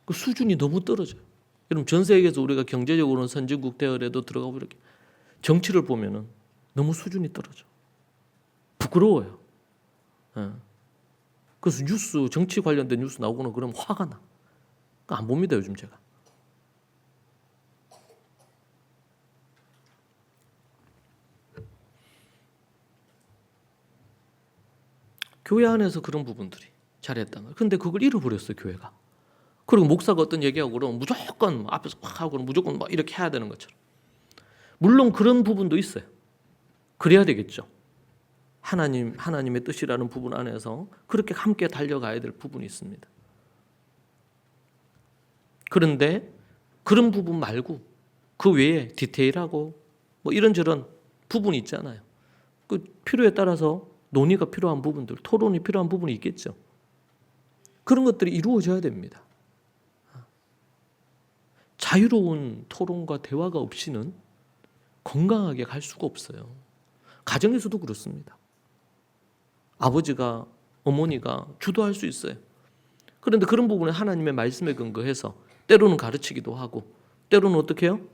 그 수준이 너무 떨어져요. 여러분, 전 세계에서 우리가 경제적으로는 선진국 대열에도 들어가고 이렇게 정치를 보면은 너무 수준이 떨어져. 부끄러워요. 그래서 정치 관련된 뉴스 나오거나 그러면 화가 나. 안 봅니다, 요즘 제가. 교회 안에서 그런 부분들이 잘했단 말이에요. 근데 그걸 잃어버렸어요, 교회가. 그리고 목사가 어떤 얘기하고 그러면 무조건 앞에서 막 하고 무조건 막 이렇게 해야 되는 것처럼. 물론 그런 부분도 있어요. 그래야 되겠죠. 하나님의 뜻이라는 부분 안에서 그렇게 함께 달려가야 될 부분이 있습니다. 그런데 그런 부분 말고 그 외에 디테일하고 뭐 이런저런 부분이 있잖아요. 그 필요에 따라서 논의가 필요한 부분들, 토론이 필요한 부분이 있겠죠. 그런 것들이 이루어져야 됩니다. 자유로운 토론과 대화가 없이는 건강하게 갈 수가 없어요. 가정에서도 그렇습니다. 아버지가, 어머니가 주도할 수 있어요. 그런데 그런 부분에 하나님의 말씀에 근거해서 때로는 가르치기도 하고, 때로는 어떻게 해요?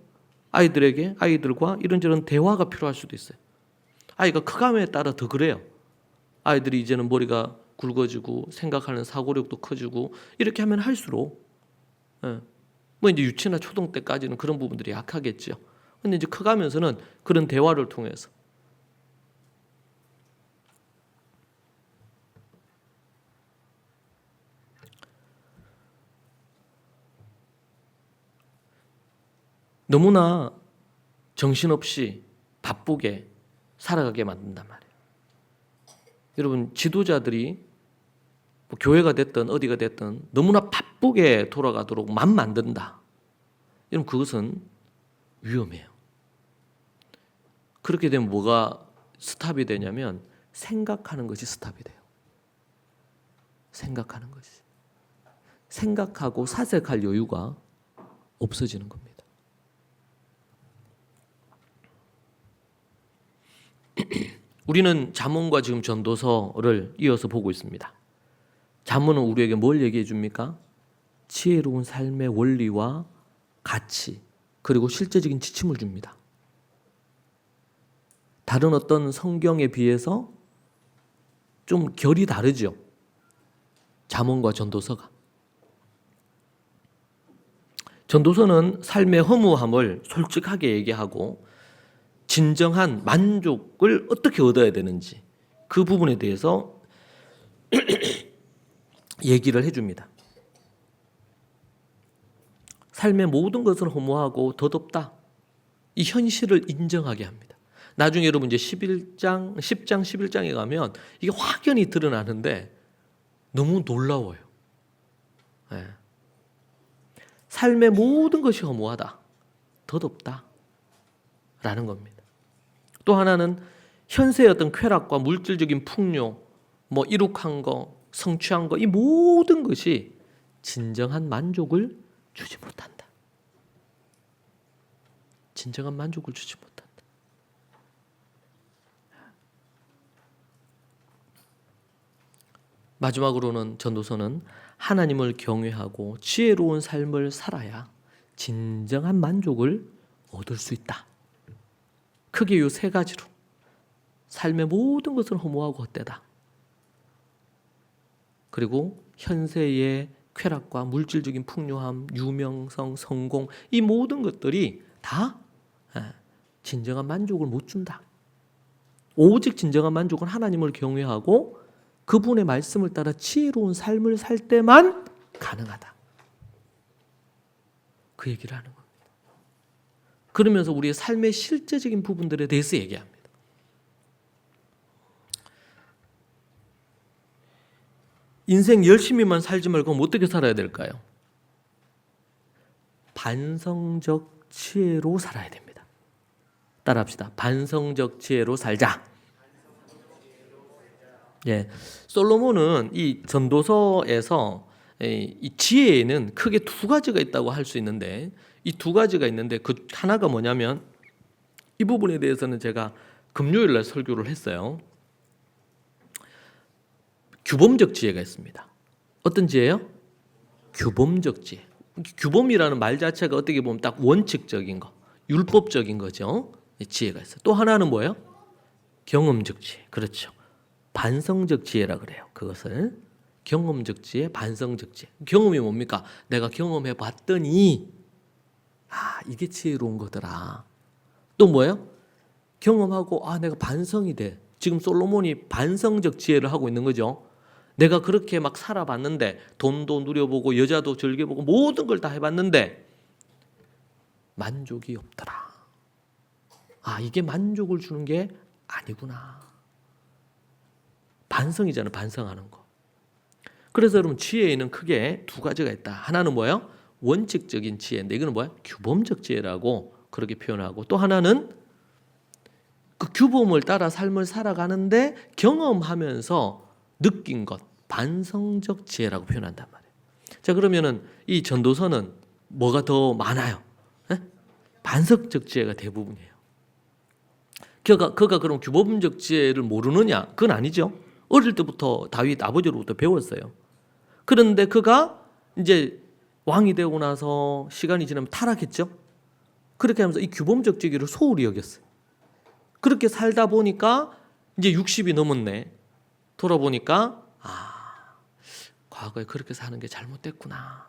아이들과 이런저런 대화가 필요할 수도 있어요. 아이가 크감에 따라 더 그래요. 아이들이 이제는 머리가 굵어지고 생각하는 사고력도 커지고 이렇게 하면 할수록 뭐 이제 유치나 초등 때까지는 그런 부분들이 약하겠죠. 근데 이제 커가면서는 그런 대화를 통해서 너무나 정신없이 바쁘게 살아가게 만든단 말이에요. 여러분, 지도자들이 뭐 교회가 됐든 어디가 됐든 너무나 바쁘게 돌아가도록 만든다. 여러분, 그것은 위험해요. 그렇게 되면 뭐가 스탑이 되냐면 생각하는 것이 스탑이 돼요. 생각하는 것이. 생각하고 사색할 여유가 없어지는 겁니다. 우리는 잠언과 지금 전도서를 이어서 보고 있습니다. 잠언은 우리에게 뭘 얘기해 줍니까? 지혜로운 삶의 원리와 가치, 그리고 실제적인 지침을 줍니다. 다른 어떤 성경에 비해서 좀 결이 다르죠. 잠언과 전도서가. 전도서는 삶의 허무함을 솔직하게 얘기하고 진정한 만족을 어떻게 얻어야 되는지 그 부분에 대해서 얘기를 해줍니다. 삶의 모든 것을 허무하고 덧없다. 이 현실을 인정하게 합니다. 나중에 여러분 이제 10장, 11장에 가면 이게 확연히 드러나는데 너무 놀라워요. 네. 삶의 모든 것이 허무하다. 덧없다. 라는 겁니다. 또 하나는 현세의 어떤 쾌락과 물질적인 풍요, 뭐 이룩한 거, 성취한 거, 이 모든 것이 진정한 만족을 주지 못한다. 진정한 만족을 주지 못한다. 마지막으로는 전도서는 하나님을 경외하고 지혜로운 삶을 살아야 진정한 만족을 얻을 수 있다. 크게 이 세 가지로 삶의 모든 것을 허무하고 헛되다. 그리고 현세의 쾌락과 물질적인 풍요함, 유명성, 성공, 이 모든 것들이 다 진정한 만족을 못 준다. 오직 진정한 만족은 하나님을 경외하고 그분의 말씀을 따라 지혜로운 삶을 살 때만 가능하다. 그 얘기를 하는 겁니다. 그러면서 우리의 삶의 실제적인 부분들에 대해서 얘기합니다. 인생 열심히만 살지 말고 어떻게 살아야 될까요? 반성적 지혜로 살아야 됩니다. 따라합시다. 반성적 지혜로 살자. 예, 솔로몬은 이 전도서에서 이 지혜에는 크게 두 가지가 있다고 할 수 있는데 이 두 가지가 있는데 그 하나가 뭐냐면 이 부분에 대해서는 제가 금요일 날 설교를 했어요. 규범적 지혜가 있습니다. 어떤 지혜요? 규범적 지혜. 규범이라는 말 자체가 어떻게 보면 딱 원칙적인 거, 율법적인 거죠. 지혜가 있어요. 또 하나는 뭐예요? 경험적 지혜. 그렇죠. 반성적 지혜라 그래요. 그것을 경험적 지혜, 반성적 지혜. 경험이 뭡니까? 내가 경험해 봤더니 이게 지혜로운 거더라. 또 뭐예요? 경험하고 내가 반성이 돼. 지금 솔로몬이 반성적 지혜를 하고 있는 거죠. 내가 그렇게 막 살아봤는데 돈도 누려보고 여자도 즐겨보고 모든 걸 다 해봤는데 만족이 없더라. 아, 이게 만족을 주는 게 아니구나. 반성이잖아요. 반성하는 거. 그래서 여러분 지혜에는 크게 두 가지가 있다. 하나는 뭐예요? 원칙적인 지혜인데 이거는 뭐예요? 규범적 지혜라고 그렇게 표현하고, 또 하나는 그 규범을 따라 삶을 살아가는데 경험하면서 느낀 것, 반성적 지혜라고 표현한단 말이에요. 자, 그러면은 이 전도서는 뭐가 더 많아요? 에? 반성적 지혜가 대부분이에요. 그가 그럼 규범적 지혜를 모르느냐? 그건 아니죠. 어릴 때부터 다윗 아버지로부터 배웠어요. 그런데 그가 이제 왕이 되고 나서 시간이 지나면 타락했죠. 그렇게 하면서 이 규범적 지혜를 소홀히 여겼어요. 그렇게 살다 보니까 이제 60이 넘었네. 돌아보니까 과거에 그렇게 사는 게 잘못됐구나.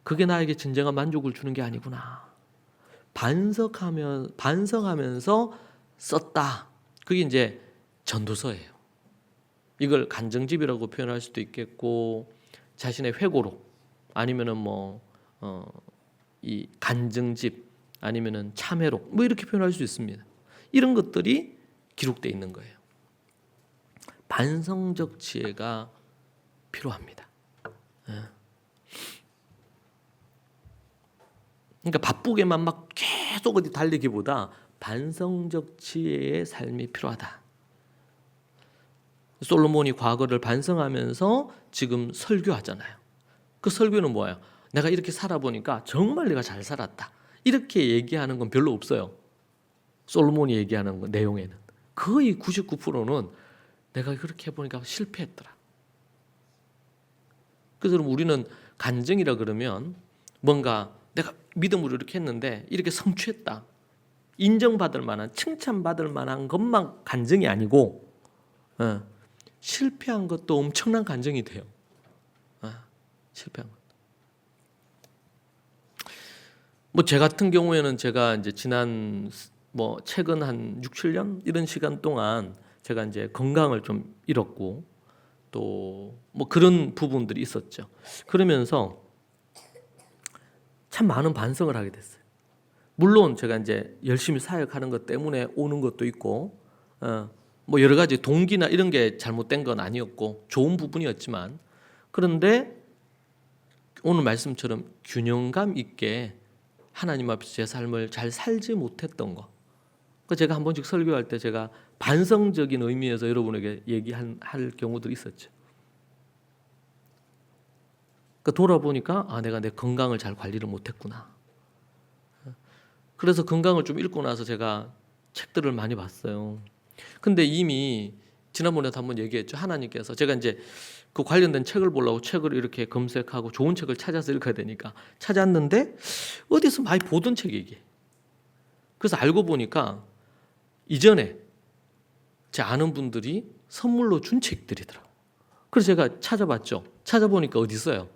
그게 나에게 진정한 만족을 주는 게 아니구나. 반성하면서 썼다. 그게 이제 전도서예요. 이걸 간증집이라고 표현할 수도 있겠고, 자신의 회고록, 아니면은 이 간증집, 아니면은 참회록, 뭐 이렇게 표현할 수 있습니다. 이런 것들이 기록되어 있는 거예요. 반성적 지혜가 필요합니다. 그러니까 바쁘게만 막 계속 어디 달리기보다 반성적 지혜의 삶이 필요하다. 솔로몬이 과거를 반성하면서 지금 설교하잖아요. 그 설교는 뭐예요? 내가 이렇게 살아보니까 정말 내가 잘 살았다. 이렇게 얘기하는 건 별로 없어요. 솔로몬이 얘기하는 내용에는 거의 99%는 내가 그렇게 해보니까 실패했더라. 그래서 우리는 간증이라 그러면 뭔가 내가 믿음으로 이렇게 했는데 이렇게 성취했다, 인정받을 만한, 칭찬받을 만한 것만 간증이 아니고 실패한 것도 엄청난 간증이 돼요. 실패한 것. 뭐 제 같은 경우에는 제가 이제 지난 최근 한 6, 7년 이런 시간 동안 제가 이제 건강을 좀 잃었고 또 뭐 그런 부분들이 있었죠. 그러면서 참 많은 반성을 하게 됐어요. 물론 제가 이제 열심히 사역하는 것 때문에 오는 것도 있고, 뭐 여러 가지 동기나 이런 게 잘못된 건 아니었고 좋은 부분이었지만, 그런데 오늘 말씀처럼 균형감 있게 하나님 앞에서 제 삶을 잘 살지 못했던 거, 제가 한 번씩 설교할 때 제가 반성적인 의미에서 여러분에게 얘기할 경우도 있었죠. 돌아보니까 내가 내 건강을 잘 관리를 못했구나. 그래서 건강을 좀 잃고 나서 제가 책들을 많이 봤어요. 근데 이미 지난번에도 한번 얘기했죠. 하나님께서, 제가 이제 그 관련된 책을 보려고 책을 이렇게 검색하고 좋은 책을 찾아서 읽어야 되니까 찾았는데 어디서 많이 보던 책이 이게. 그래서 알고 보니까 이전에 제 아는 분들이 선물로 준 책들이더라고요. 그래서 제가 찾아봤죠. 찾아보니까 어디 있어요?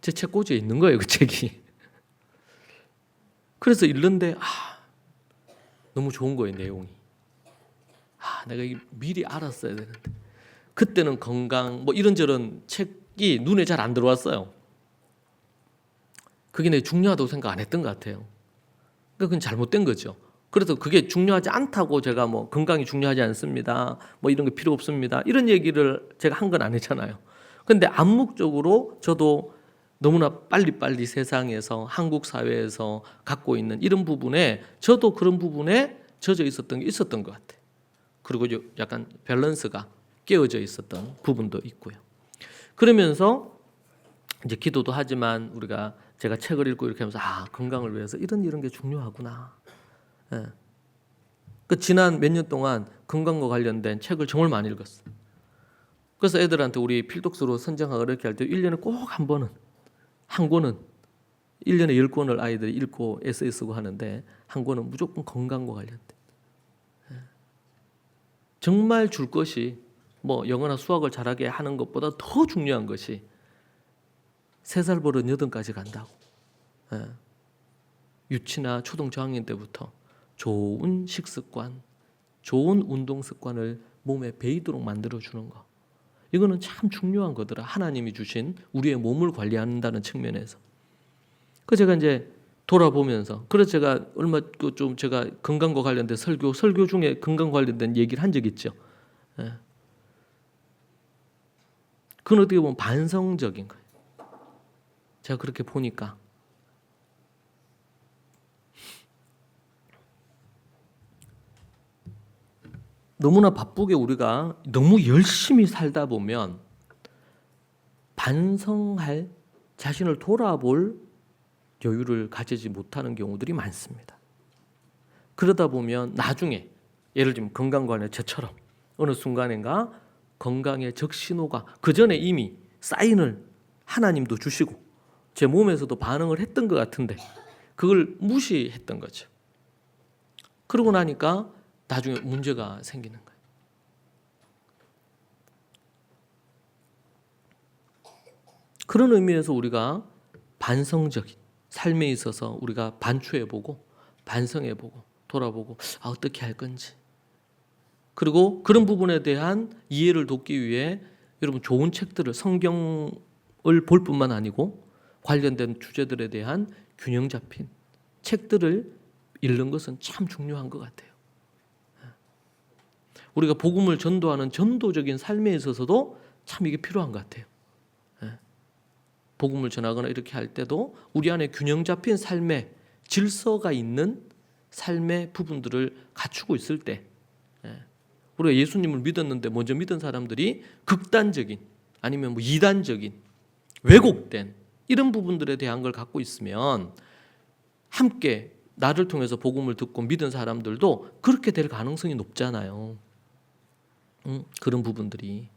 제 책꽂이에 있는 거예요, 그 책이. 그래서 읽는데 너무 좋은 거예요, 내용이. 내가 미리 알았어야 되는데. 그때는 건강 뭐 이런저런 책이 눈에 잘 안 들어왔어요. 그게 내가 중요하다고 생각 안 했던 것 같아요. 그건 잘못된 거죠. 그래서 그게 중요하지 않다고 제가 뭐 건강이 중요하지 않습니다, 뭐 이런 게 필요 없습니다, 이런 얘기를 제가 한 건 아니잖아요. 근데 암묵적으로 저도 너무나 빨리빨리 세상에서, 한국 사회에서 갖고 있는 이런 부분에, 저도 그런 부분에 젖어 있었던 게 있었던 것 같아요. 그리고 약간 밸런스가 깨어져 있었던 부분도 있고요. 그러면서 이제 기도도 하지만 제가 책을 읽고 이렇게 하면서 건강을 위해서 이런 게 중요하구나. 지난 몇 년 동안 건강과 관련된 책을 정말 많이 읽었어요. 그래서 애들한테 우리 필독서로 선정하고 이렇게 할 때 1년에 꼭 한 권은 1년에 10권을 아이들이 읽고 에세이 쓰고 하는데 한 권은 무조건 건강과 관련된. 정말 줄 것이 뭐 영어나 수학을 잘하게 하는 것보다 더 중요한 것이 3살 버릇 8까지 간다고. 유치나 초등 저학년 때부터 좋은 식습관, 좋은 운동 습관을 몸에 배이도록 만들어주는 거. 이거는 참 중요한 거더라. 하나님이 주신 우리의 몸을 관리한다는 측면에서. 그 제가 이제 돌아보면서, 그래서 제가 얼마 좀 제가 건강과 관련된 설교 중에 건강 관련된 얘기를 한 적 있죠. 예. 그건 어떻게 보면 반성적인 거예요. 제가 그렇게 보니까 너무나 바쁘게 우리가 너무 열심히 살다 보면 반성할, 자신을 돌아볼 여유를 가지지 못하는 경우들이 많습니다. 그러다 보면 나중에 예를 들면 건강 관련 저처럼 어느 순간인가 건강의 적신호가 그 전에 이미 사인을 하나님도 주시고 제 몸에서도 반응을 했던 것 같은데 그걸 무시했던 거죠. 그러고 나니까 나중에 문제가 생기는 거예요. 그런 의미에서 우리가 반성적인 삶에 있어서 우리가 반추해보고 반성해보고 돌아보고 어떻게 할 건지, 그리고 그런 부분에 대한 이해를 돕기 위해 여러분 좋은 책들을, 성경을 볼 뿐만 아니고 관련된 주제들에 대한 균형 잡힌 책들을 읽는 것은 참 중요한 것 같아요. 우리가 복음을 전도하는 전도적인 삶에 있어서도 참 이게 필요한 것 같아요. 복음을 전하거나 이렇게 할 때도 우리 안에 균형 잡힌 삶의 질서가 있는 삶의 부분들을 갖추고 있을 때, 우리가 예수님을 믿었는데 먼저 믿은 사람들이 극단적인 아니면 뭐 이단적인 왜곡된 이런 부분들에 대한 걸 갖고 있으면 함께 나를 통해서 복음을 듣고 믿은 사람들도 그렇게 될 가능성이 높잖아요. 그런 부분들이.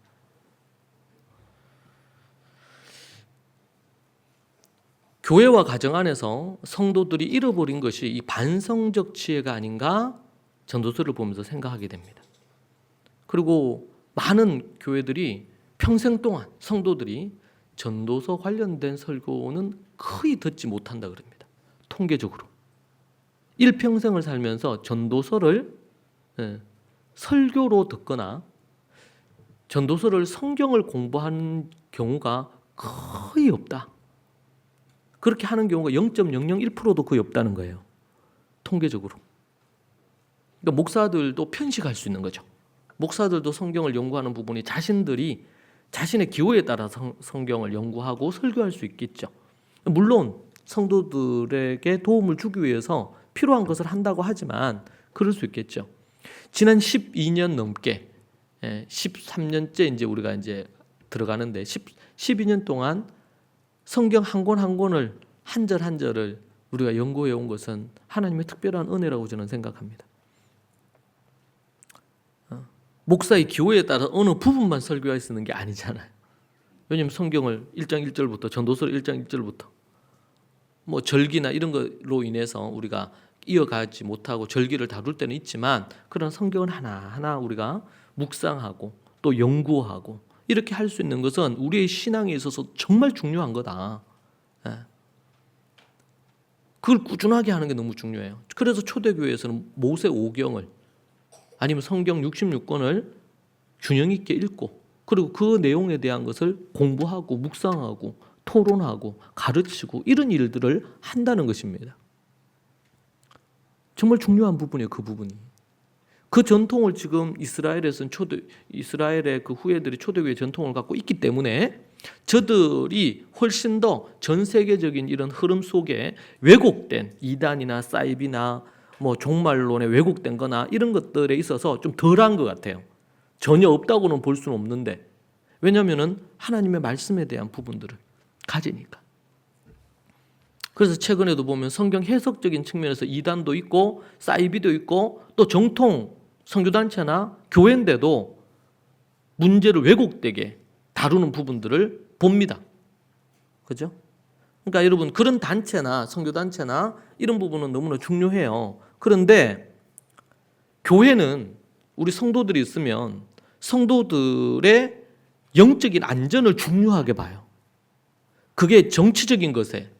교회와 가정 안에서 성도들이 잃어버린 것이 이 반성적 지혜가 아닌가 전도서를 보면서 생각하게 됩니다. 그리고 많은 교회들이 평생 동안 성도들이 전도서 관련된 설교는 거의 듣지 못한다 그럽니다. 통계적으로. 일평생을 살면서 전도서를 설교로 듣거나 전도서를 성경을 공부하는 경우가 거의 없다. 그렇게 하는 경우가 0.001%도 거의 없다는 거예요. 통계적으로. 그러니까 목사들도 편식할 수 있는 거죠. 목사들도 성경을 연구하는 부분이 자신들이 자신의 기호에 따라 성경을 연구하고 설교할 수 있겠죠. 물론 성도들에게 도움을 주기 위해서 필요한 것을 한다고 하지만 그럴 수 있겠죠. 지난 12년 넘게 13년째 이제 우리가 이제 들어가는데 12년 동안 성경 한 권 한 권을 한 절 한 절을 우리가 연구해 온 것은 하나님의 특별한 은혜라고 저는 생각합니다. 목사의 기호에 따라 어느 부분만 설교할 수 있는 게 아니잖아요. 왜냐하면 성경을 1장 1절부터 전도서를 1장 1절부터 뭐 절기나 이런 걸로 인해서 우리가 이어가지 못하고 절기를 다룰 때는 있지만 그런 성경을 하나하나 우리가 묵상하고 또 연구하고 이렇게 할 수 있는 것은 우리의 신앙에 있어서 정말 중요한 거다. 그걸 꾸준하게 하는 게 너무 중요해요. 그래서 초대교회에서는 모세 5경을 아니면 성경 66권을 균형 있게 읽고 그리고 그 내용에 대한 것을 공부하고 묵상하고 토론하고 가르치고 이런 일들을 한다는 것입니다. 정말 중요한 부분이에요. 그 부분이. 그 전통을 지금 이스라엘에서는 이스라엘의 그 후예들이 초대교회 전통을 갖고 있기 때문에 저들이 훨씬 더 전 세계적인 이런 흐름 속에 왜곡된 이단이나 사이비나 뭐 종말론에 왜곡된 거나 이런 것들에 있어서 좀 덜한 것 같아요. 전혀 없다고는 볼 수는 없는데 왜냐하면 하나님의 말씀에 대한 부분들을 가지니까. 그래서 최근에도 보면 성경 해석적인 측면에서 이단도 있고 사이비도 있고 또 정통 선교단체나 교회인데도 문제를 왜곡되게 다루는 부분들을 봅니다. 그죠? 그러니까 여러분 그런 단체나 선교단체나 이런 부분은 너무나 중요해요. 그런데 교회는 우리 성도들이 있으면 성도들의 영적인 안전을 중요하게 봐요. 그게 정치적인 것에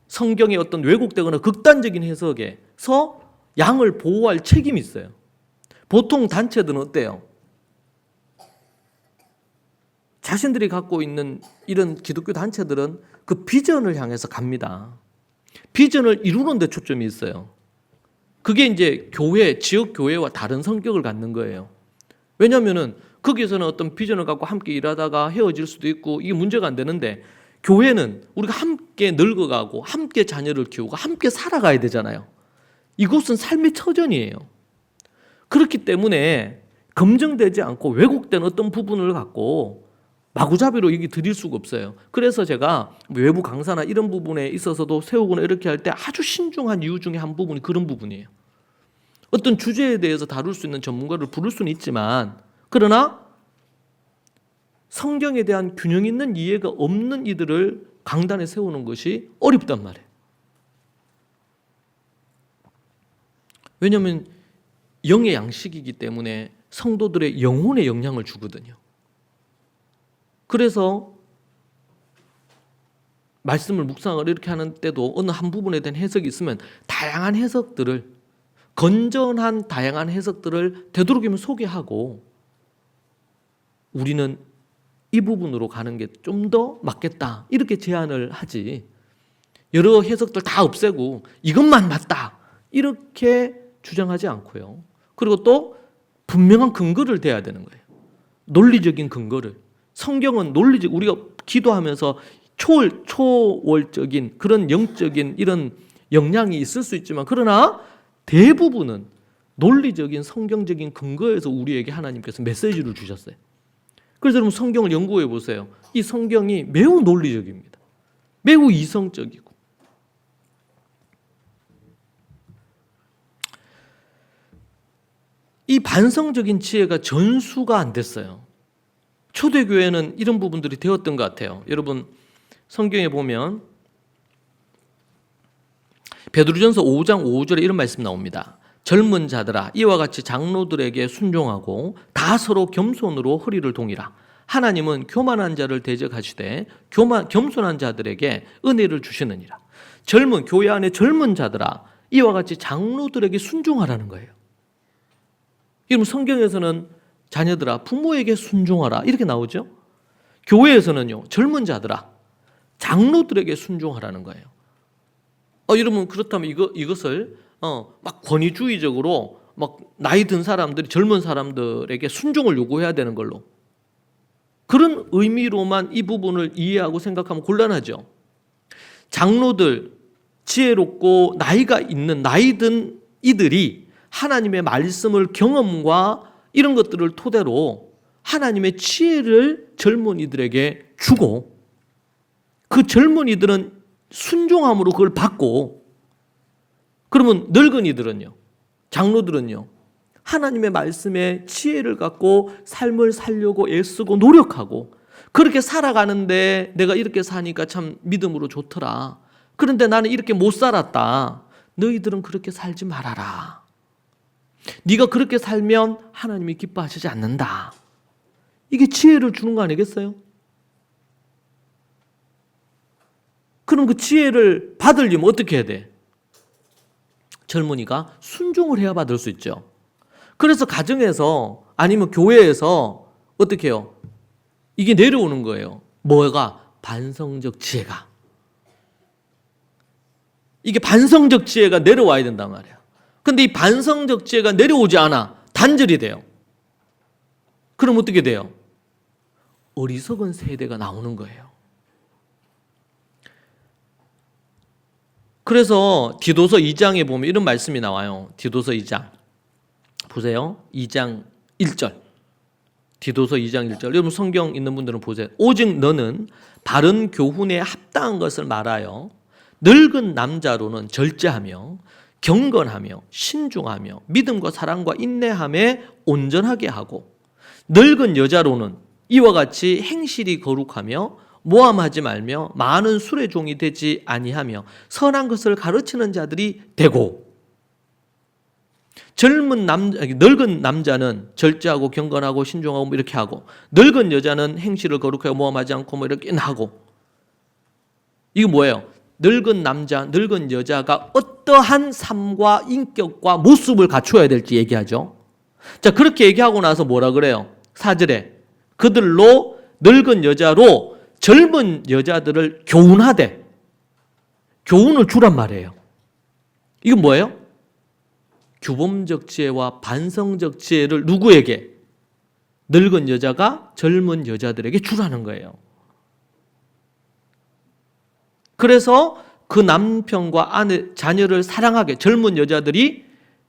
성경의 어떤 왜곡되거나 극단적인 해석에서 양을 보호할 책임이 있어요. 보통 단체들은 어때요? 자신들이 갖고 있는 이런 기독교 단체들은 그 비전을 향해서 갑니다. 비전을 이루는 데 초점이 있어요. 그게 이제 교회, 지역 교회와 다른 성격을 갖는 거예요. 왜냐하면은 거기서는 어떤 비전을 갖고 함께 일하다가 헤어질 수도 있고 이게 문제가 안 되는데, 교회는 우리가 함께 늙어가고 함께 자녀를 키우고 함께 살아가야 되잖아요. 이곳은 삶의 처전이에요. 그렇기 때문에 검증되지 않고 왜곡된 어떤 부분을 갖고 마구잡이로 얘기 드릴 수가 없어요. 그래서 제가 외부 강사나 이런 부분에 있어서도 세우거나 이렇게 할 때 아주 신중한 이유 중에 한 부분이 그런 부분이에요. 어떤 주제에 대해서 다룰 수 있는 전문가를 부를 수는 있지만, 그러나 성경에 대한 균형 있는 이해가 없는 이들을 강단에 세우는 것이 어렵단 말이에요. 왜냐하면 영의 양식이기 때문에 성도들의 영혼에 영향을 주거든요. 그래서 말씀을 묵상을 이렇게 하는 때도 어느 한 부분에 대한 해석이 있으면 다양한 해석들을, 건전한 다양한 해석들을 되도록이면 소개하고, 우리는 이 부분으로 가는 게 좀 더 맞겠다 이렇게 제안을 하지, 여러 해석들 다 없애고 이것만 맞다 이렇게 주장하지 않고요. 그리고 또 분명한 근거를 대야 되는 거예요. 논리적인 근거를. 성경은 논리적, 우리가 기도하면서 초월적인 그런 영적인 이런 역량이 있을 수 있지만, 그러나 대부분은 논리적인 성경적인 근거에서 우리에게 하나님께서 메시지를 주셨어요. 그래서 여러분 성경을 연구해 보세요. 이 성경이 매우 논리적입니다. 매우 이성적이고. 이 반성적인 지혜가 전수가 안 됐어요. 초대교회는 이런 부분들이 되었던 것 같아요. 여러분 성경에 보면 베드로전서 5장 5절에 이런 말씀 나옵니다. 젊은 자들아, 이와 같이 장로들에게 순종하고 다 서로 겸손으로 허리를 동이라. 하나님은 교만한 자를 대적하시되 겸손한 자들에게 은혜를 주시느니라. 교회 안에 젊은 자들아, 이와 같이 장로들에게 순종하라는 거예요. 그럼 성경에서는 자녀들아, 부모에게 순종하라 이렇게 나오죠. 교회에서는요, 젊은 자들아, 장로들에게 순종하라는 거예요. 여러분 그렇다면 이것을 막 권위주의적으로 막 나이 든 사람들이 젊은 사람들에게 순종을 요구해야 되는 걸로, 그런 의미로만 이 부분을 이해하고 생각하면 곤란하죠. 장로들, 지혜롭고 나이가 있는 나이 든 이들이 하나님의 말씀을 경험과 이런 것들을 토대로 하나님의 지혜를 젊은이들에게 주고, 그 젊은이들은 순종함으로 그걸 받고, 그러면 늙은이들은요, 장로들은요, 하나님의 말씀에 지혜를 갖고 삶을 살려고 애쓰고 노력하고, 그렇게 살아가는데 내가 이렇게 사니까 참 믿음으로 좋더라. 그런데 나는 이렇게 못 살았다. 너희들은 그렇게 살지 말아라. 네가 그렇게 살면 하나님이 기뻐하시지 않는다. 이게 지혜를 주는 거 아니겠어요? 그럼 그 지혜를 받으려면 어떻게 해야 돼? 젊은이가 순종을 해야 받을 수 있죠. 그래서 가정에서 아니면 교회에서 어떻게 해요? 이게 내려오는 거예요. 뭐가? 반성적 지혜가. 이게 반성적 지혜가 내려와야 된단 말이야. 근데 이 반성적 지혜가 내려오지 않아. 단절이 돼요. 그럼 어떻게 돼요? 어리석은 세대가 나오는 거예요. 그래서 디도서 2장에 보면 이런 말씀이 나와요. 디도서 2장 보세요. 2장 1절. 디도서 2장 1절. 여러분 성경 있는 분들은 보세요. 오직 너는 바른 교훈에 합당한 것을 말하여 늙은 남자로는 절제하며 경건하며 신중하며 믿음과 사랑과 인내함에 온전하게 하고, 늙은 여자로는 이와 같이 행실이 거룩하며 모함하지 말며 많은 술의 종이 되지 아니하며 선한 것을 가르치는 자들이 되고, 늙은 남자는 절제하고 경건하고 신중하고 뭐 이렇게 하고, 늙은 여자는 행실을 거룩하고 모함하지 않고 뭐 이렇게 하고. 이게 뭐예요? 늙은 남자, 늙은 여자가 어떠한 삶과 인격과 모습을 갖추어야 될지 얘기하죠. 자, 그렇게 얘기하고 나서 뭐라 그래요? 4절에 그들로 늙은 여자로 젊은 여자들을 교훈하되, 교훈을 주란 말이에요. 이건 뭐예요? 규범적 지혜와 반성적 지혜를 누구에게? 늙은 여자가 젊은 여자들에게 주라는 거예요. 그래서 그 남편과 아내, 자녀를 사랑하게, 젊은 여자들이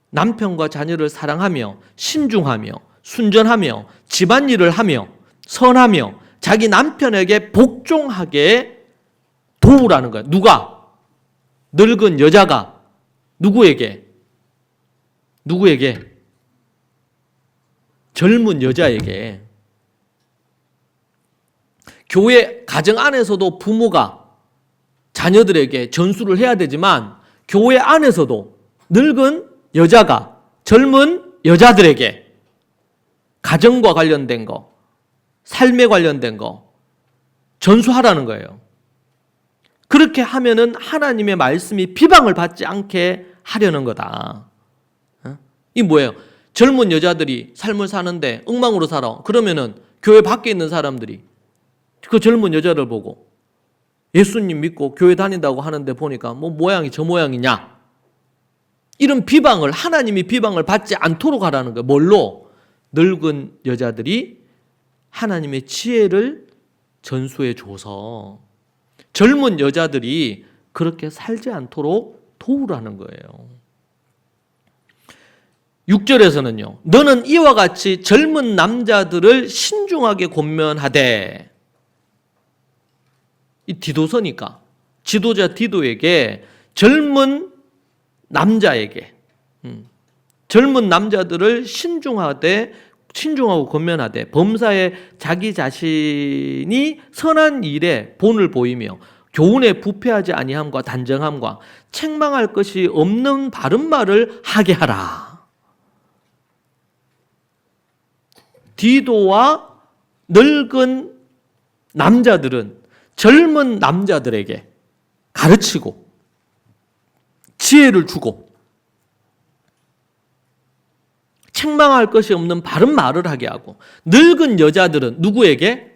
남편과 자녀를 사랑하며 신중하며 순전하며 집안일을 하며 선하며 자기 남편에게 복종하게 도우라는 거예요. 누가? 늙은 여자가 누구에게? 누구에게? 젊은 여자에게. 교회 가정 안에서도 부모가 자녀들에게 전수를 해야 되지만 교회 안에서도 늙은 여자가 젊은 여자들에게 가정과 관련된 거, 삶에 관련된 거 전수하라는 거예요. 그렇게 하면은 하나님의 말씀이 비방을 받지 않게 하려는 거다. 이 뭐예요? 젊은 여자들이 삶을 사는데 엉망으로 살아. 그러면은 교회 밖에 있는 사람들이 그 젊은 여자를 보고 예수님 믿고 교회 다닌다고 하는데 보니까 뭐 모양이 저 모양이냐? 이런 비방을, 하나님이 비방을 받지 않도록 하라는 거예요. 뭘로? 늙은 여자들이 하나님의 지혜를 전수해 줘서 젊은 여자들이 그렇게 살지 않도록 도우라는 거예요. 6절에서는요. 너는 이와 같이 젊은 남자들을 신중하게 권면하되, 이 디도서니까 지도자 디도에게 젊은 남자에게 젊은 남자들을 신중하고 권면하되 범사에 자기 자신이 선한 일에 본을 보이며 교훈에 부패하지 아니함과 단정함과 책망할 것이 없는 바른 말을 하게 하라. 디도와 늙은 남자들은 젊은 남자들에게 가르치고 지혜를 주고 책망할 것이 없는 바른 말을 하게 하고, 늙은 여자들은 누구에게?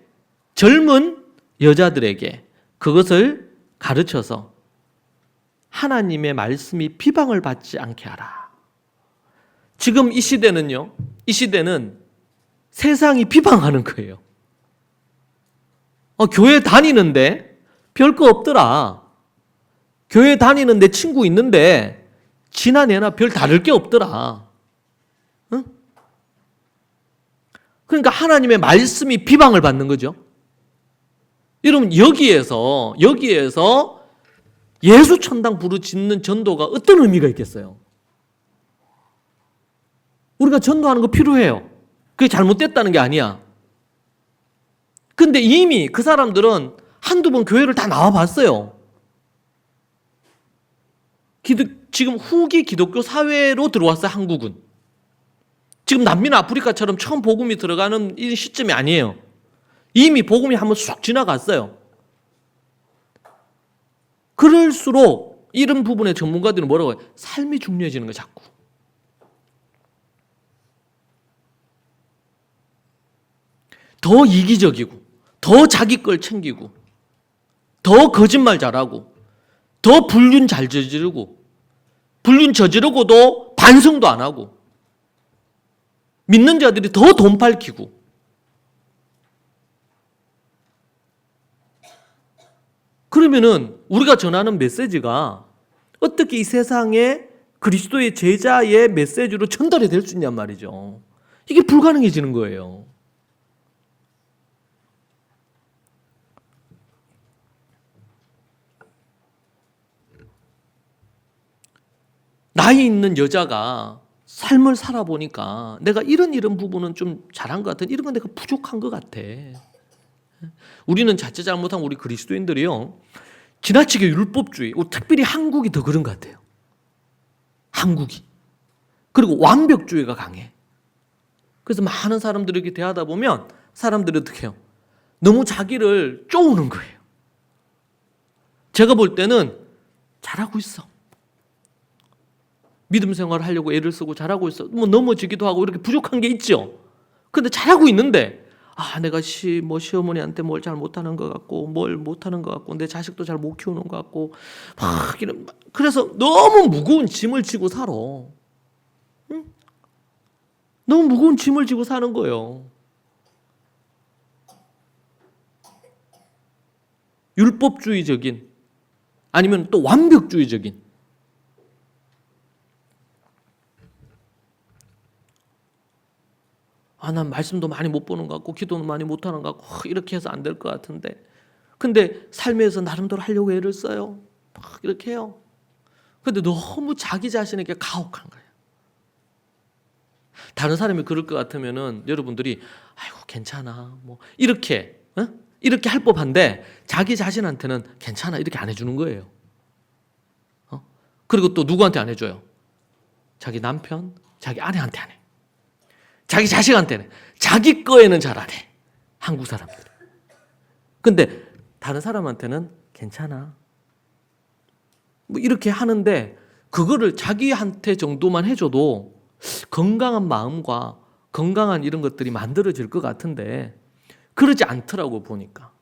젊은 여자들에게 그것을 가르쳐서 하나님의 말씀이 비방을 받지 않게 하라. 지금 이 시대는요, 이 시대는 세상이 비방하는 거예요. 교회 다니는데 별거 없더라. 교회 다니는데 친구 있는데 지나 내나 별 다를 게 없더라. 응? 그러니까 하나님의 말씀이 비방을 받는 거죠. 여러분, 여기에서 예수 천당 부르짖는 전도가 어떤 의미가 있겠어요? 우리가 전도하는 거 필요해요. 그게 잘못됐다는 게 아니야. 근데 이미 그 사람들은 한두 번 교회를 다 나와봤어요. 지금 후기 기독교 사회로 들어왔어요, 한국은. 지금 남미나 아프리카처럼 처음 복음이 들어가는 이 시점이 아니에요. 이미 복음이 한번 쑥 지나갔어요. 그럴수록 이런 부분에 전문가들은 뭐라고 해요? 삶이 중요해지는 거예요, 자꾸. 더 이기적이고, 더 자기 걸 챙기고, 더 거짓말 잘하고, 더 불륜 잘 저지르고, 불륜 저지르고도 반성도 안 하고, 믿는 자들이 더 돈 밝히고, 그러면은 우리가 전하는 메시지가 어떻게 이 세상에 그리스도의 제자의 메시지로 전달이 될 수 있냔 말이죠. 이게 불가능해지는 거예요. 나이 있는 여자가 삶을 살아보니까 내가 이런 부분은 좀 잘한 것 같은, 이런 건 내가 부족한 것 같아. 우리는 자칫 잘못하면 우리 그리스도인들이요, 지나치게 율법주의, 특별히 한국이 더 그런 것 같아요. 한국이. 그리고 완벽주의가 강해. 그래서 많은 사람들에게 대하다 보면 사람들이 어떻게 해요? 너무 자기를 쪼우는 거예요. 제가 볼 때는 잘하고 있어. 믿음 생활을 하려고 애를 쓰고 잘하고 있어. 뭐 넘어지기도 하고 이렇게 부족한 게 있죠. 근데 잘하고 있는데, 내가 시어머니한테 뭘 잘 못하는 것 같고, 뭘 못하는 것 같고, 내 자식도 잘 못 키우는 것 같고, 그래서 너무 무거운 짐을 지고 살아. 응? 너무 무거운 짐을 지고 사는 거예요. 율법주의적인, 아니면 또 완벽주의적인. 난 말씀도 많이 못 보는 것 같고, 기도는 많이 못하는 것 같고, 이렇게 해서 안 될 것 같은데. 근데 삶에서 나름대로 하려고 애를 써요. 막 이렇게 해요. 근데 너무 자기 자신에게 가혹한 거예요. 다른 사람이 그럴 것 같으면은 여러분들이 아이고 괜찮아 이렇게 이렇게 할 법한데, 자기 자신한테는 괜찮아 이렇게 안 해주는 거예요. 그리고 또 누구한테 안 해줘요? 자기 남편, 자기 아내한테 안 해. 자기 자식한테는, 자기 거에는 잘 안 해. 한국 사람들. 근데 다른 사람한테는 괜찮아. 이렇게 하는데, 그거를 자기한테 정도만 해줘도 건강한 마음과 건강한 이런 것들이 만들어질 것 같은데, 그러지 않더라고 보니까.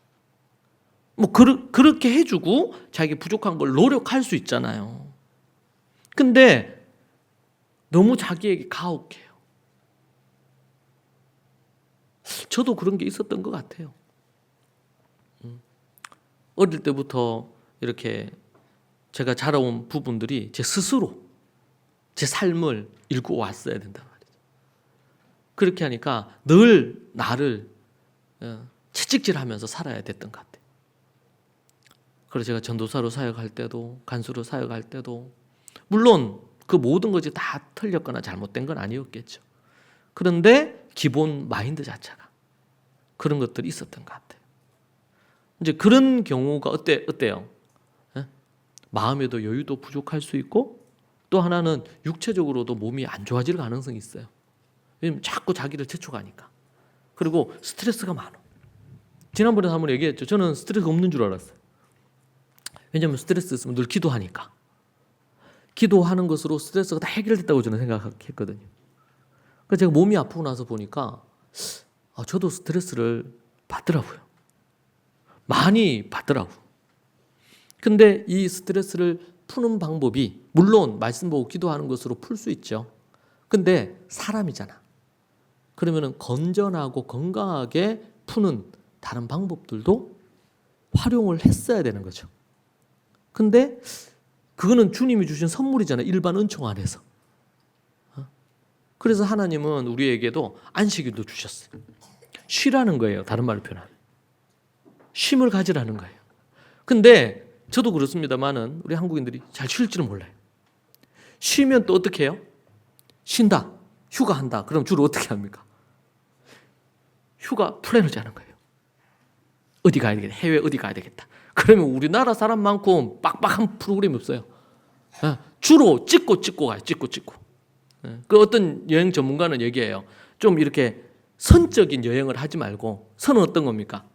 그렇게 해주고 자기 부족한 걸 노력할 수 있잖아요. 근데 너무 자기에게 가혹해요. 저도 그런 게 있었던 것 같아요. 어릴 때부터 이렇게 제가 자라온 부분들이 제 스스로 제 삶을 읽고 왔어야 된단 말이죠. 그렇게 하니까 늘 나를 채찍질하면서 살아야 됐던 것 같아요. 그래서 제가 전도사로 사역할 때도, 간수로 사역할 때도, 물론 그 모든 것이 다 틀렸거나 잘못된 건 아니었겠죠. 그런데 기본 마인드 자체가 그런 것들이 있었던 것 같아요. 이제 그런 경우가 어때요? 마음에도 여유도 부족할 수 있고, 또 하나는 육체적으로도 몸이 안 좋아질 가능성이 있어요. 왜냐면 자꾸 자기를 재촉하니까. 그리고 스트레스가 많아. 지난번에 한번 얘기했죠. 저는 스트레스가 없는 줄 알았어요. 왜냐하면 스트레스 있으면 늘 기도하니까. 기도하는 것으로 스트레스가 다 해결됐다고 저는 생각했거든요. 그래서 제가 몸이 아프고 나서 보니까 저도 스트레스를 받더라고요. 많이 받더라고. 근데 이 스트레스를 푸는 방법이, 물론 말씀 보고 기도하는 것으로 풀 수 있죠. 근데 사람이잖아. 그러면은 건전하고 건강하게 푸는 다른 방법들도 활용을 했어야 되는 거죠. 근데 그거는 주님이 주신 선물이잖아요. 일반 은총 안에서. 그래서 하나님은 우리에게도 안식일도 주셨어요. 쉬라는 거예요. 다른 말로 표현하면. 쉼을 가지라는 거예요. 근데 저도 그렇습니다만은 우리 한국인들이 잘 쉴 줄은 몰라요. 쉬면 또 어떻게 해요? 쉰다. 휴가한다. 그럼 주로 어떻게 합니까? 휴가 플랜을 짜는 거예요. 어디 가야 되겠다. 해외 어디 가야 되겠다. 그러면 우리나라 사람만큼 빡빡한 프로그램이 없어요. 주로 찍고 가요. 찍고. 그 어떤 여행 전문가는 얘기해요. 좀 이렇게 선적인 여행을 하지 말고, 선은 어떤 겁니까?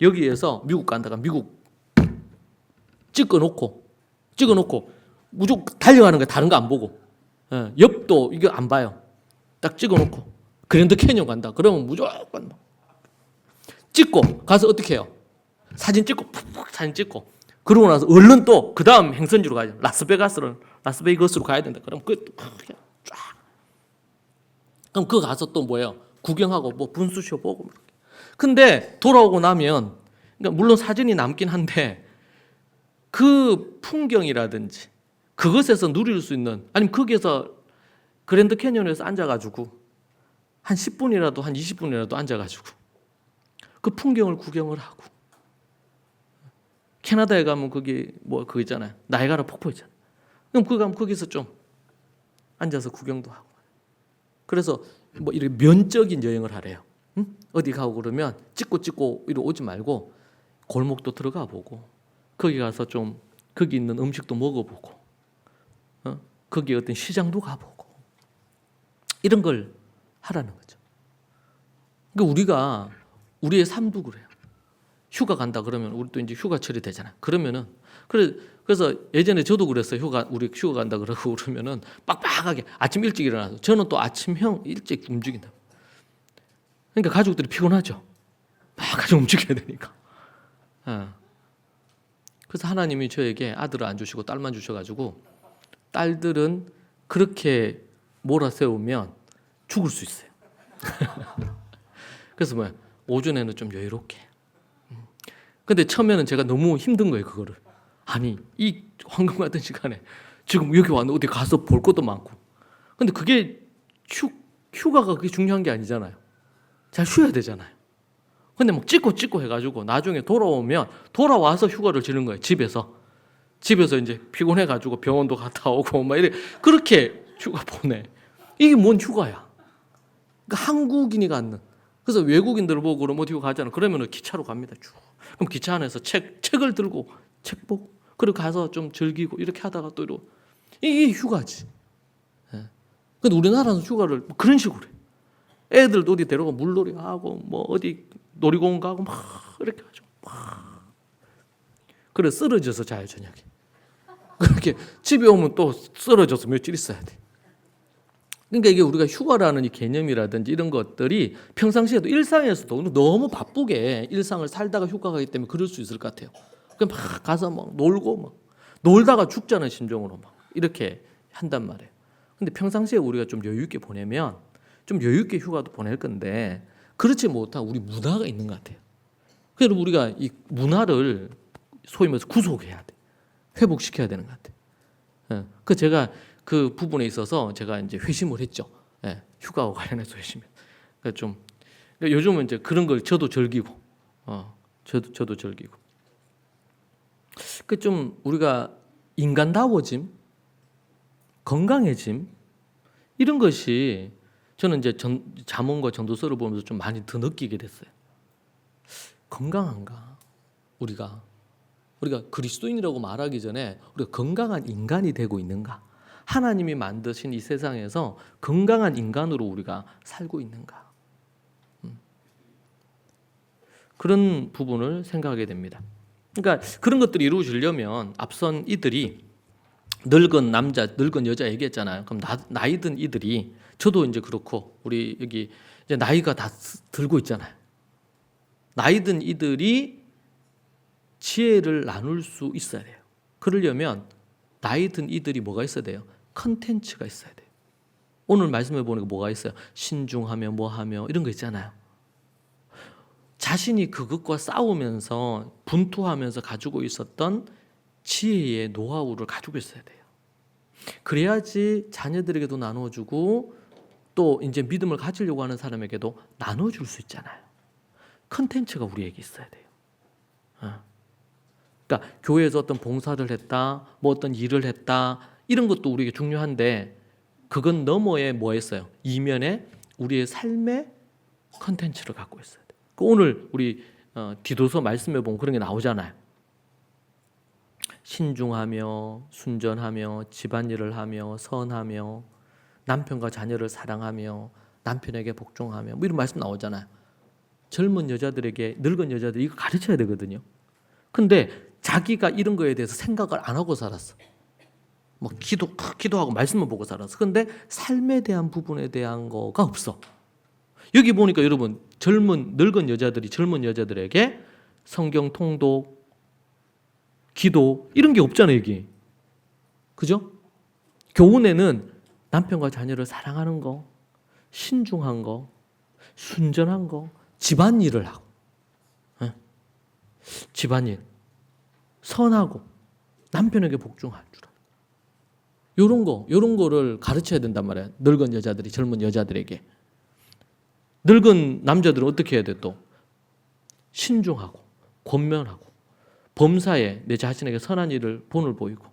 여기에서 미국 간다가 미국 찍어놓고 무조건 달려가는 거예요. 다른 거 안 보고. 옆도 이거 안 봐요. 딱 찍어놓고 그랜드 캐니언 간다. 그러면 무조건 찍고 가서 어떻게 해요? 사진 찍고 사진 찍고, 그러고 나서 얼른 또 그 다음 행선지로 가야죠. 라스베이거스로 가야 된다. 그럼 쫙. 그럼 그거 가서 또 뭐예요? 구경하고 분수쇼 보고. 근데 돌아오고 나면, 그러니까 물론 사진이 남긴 한데 그 풍경이라든지 그것에서 누릴 수 있는, 아니면 거기에서 그랜드 캐니언에서 앉아가지고 한 10분이라도 한 20분이라도 앉아가지고 그 풍경을 구경을 하고, 캐나다에 가면 거기 그거 있잖아요. 나이아가라 폭포 있잖아요. 그럼 그거 가면 거기서 좀 앉아서 구경도 하고. 그래서 이렇게 면적인 여행을 하래요. 어디 가고 그러면 찍고 이리 오지 말고 골목도 들어가 보고, 거기 가서 좀 거기 있는 음식도 먹어보고, 거기 어떤 시장도 가보고, 이런 걸 하라는 거죠. 그러니까 우리가 우리의 삶도 그래요. 휴가 간다 그러면 우리 또 이제 휴가철이 되잖아요. 그러면은 그래서 예전에 저도 그랬어요. 우리 휴가 간다 그러면은 빡빡하게 아침 일찍 일어나서, 저는 또 아침형 일찍 움직인다. 그러니까 가족들이 피곤하죠. 같이 움직여야 되니까. 그래서 하나님이 저에게 아들을 안 주시고 딸만 주셔가지고 딸들은 그렇게 몰아세우면 죽을 수 있어요. 그래서 뭐야, 오전에는 좀 여유롭게. 근데 처음에는 제가 너무 힘든 거예요, 그거를. 아니, 이 황금 같은 시간에 지금 여기 왔는데 어디 가서 볼 것도 많고. 근데 그게 휴가가 그게 중요한 게 아니잖아요. 잘 쉬어야 되잖아요. 근데 막 찍고 해가지고 나중에 돌아와서 휴가를 지는 거예요. 집에서 이제 피곤해가지고 병원도 갔다 오고 막 이래. 그렇게 휴가 보내. 이게 뭔 휴가야? 그러니까 한국인이 갖는. 그래서 외국인들 보고 그럼 어디 가잖아. 그러면은 기차로 갑니다. 쭉. 그럼 기차 안에서 책을 들고 책 보고 그리고 가서 좀 즐기고 이렇게 하다가 또 이러고. 이게 휴가지. 근데 우리나라는 휴가를 뭐 그런 식으로 해. 애들도 어디 데려가 물놀이 하고 뭐 어디 놀이공원 가고 막 이렇게 하죠. 막. 그래 쓰러져서 자요 저녁에. 그렇게 집에 오면 또 쓰러져서 며칠 있어야 돼. 그러니까 이게 우리가 휴가라는 이 개념이라든지 이런 것들이 평상시에도 일상에서도 너무 바쁘게 일상을 살다가 휴가 가기 때문에 그럴 수 있을 것 같아요. 그냥 막 가서 막 놀고 막 놀다가 죽잖아요 심정으로 막 이렇게 한단 말이에요. 근데 평상시에 우리가 좀 여유 있게 보내면 좀 여유 있게 휴가도 보낼 건데 그렇지 못한 우리 문화가 있는 것 같아요. 그래서 우리가 이 문화를 소위 말해서 구속해야 돼. 회복시켜야 되는 것 같아요. 그 제가 그 부분에 있어서 제가 이제 회심을 했죠. 휴가와 관련해서 회심을. 그러니까 좀 그러니까 요즘은 이제 그런 걸 저도 즐기고, 저도 즐기고. 그 좀 우리가 인간다워짐, 건강해짐 이런 것이 저는 이제 잠언과 전도서를 보면서 좀 많이 더 느끼게 됐어요. 건강한가? 우리가 그리스도인이라고 말하기 전에 우리가 건강한 인간이 되고 있는가? 하나님이 만드신 이 세상에서 건강한 인간으로 우리가 살고 있는가? 그런 부분을 생각하게 됩니다. 그러니까 그런 것들이 이루어지려면 앞선 이들이 늙은 남자, 늙은 여자 얘기했잖아요. 그럼 나이 든 이들이 저도 이제 그렇고 우리 여기 이제 나이가 다 들고 있잖아요. 나이 든 이들이 지혜를 나눌 수 있어야 돼요. 그러려면 나이 든 이들이 뭐가 있어야 돼요? 컨텐츠가 있어야 돼요. 오늘 말씀해 보니까 뭐가 있어요? 신중하며 뭐하며 이런 거 있잖아요. 자신이 그것과 싸우면서 분투하면서 가지고 있었던 지혜의 노하우를 가지고 있어야 돼요. 그래야지 자녀들에게도 나눠주고 또 이제 믿음을 가지려고 하는 사람에게도 나눠줄 수 있잖아요. 컨텐츠가 우리에게 있어야 돼요. 그러니까 교회에서 어떤 봉사를 했다, 뭐 어떤 일을 했다 이런 것도 우리에게 중요한데 그건 너머에 뭐 했어요? 이면에 우리의 삶의 컨텐츠를 갖고 있어야 돼요. 오늘 우리 디도서 말씀해 보면 그런 게 나오잖아요. 신중하며 순전하며 집안일을 하며 선하며 남편과 자녀를 사랑하며 남편에게 복종하며 뭐 이런 말씀 나오잖아요. 젊은 여자들에게 늙은 여자들이 이거 가르쳐야 되거든요. 근데 자기가 이런 거에 대해서 생각을 안 하고 살았어. 뭐 기도하고 말씀만 보고 살았어. 근데 삶에 대한 부분에 대한 거가 없어. 여기 보니까 여러분 늙은 여자들이 젊은 여자들에게 성경 통독, 기도 이런 게 없잖아요 여기. 그죠? 교훈에는 남편과 자녀를 사랑하는 거, 신중한 거, 순전한 거, 집안일을 하고, 집안일, 선하고 남편에게 복종할 줄 알아. 이런 거를 가르쳐야 된단 말이야. 늙은 여자들이 젊은 여자들에게. 늙은 남자들은 어떻게 해야 돼 또? 신중하고 권면하고 범사에 내 자신에게 선한 일을 본을 보이고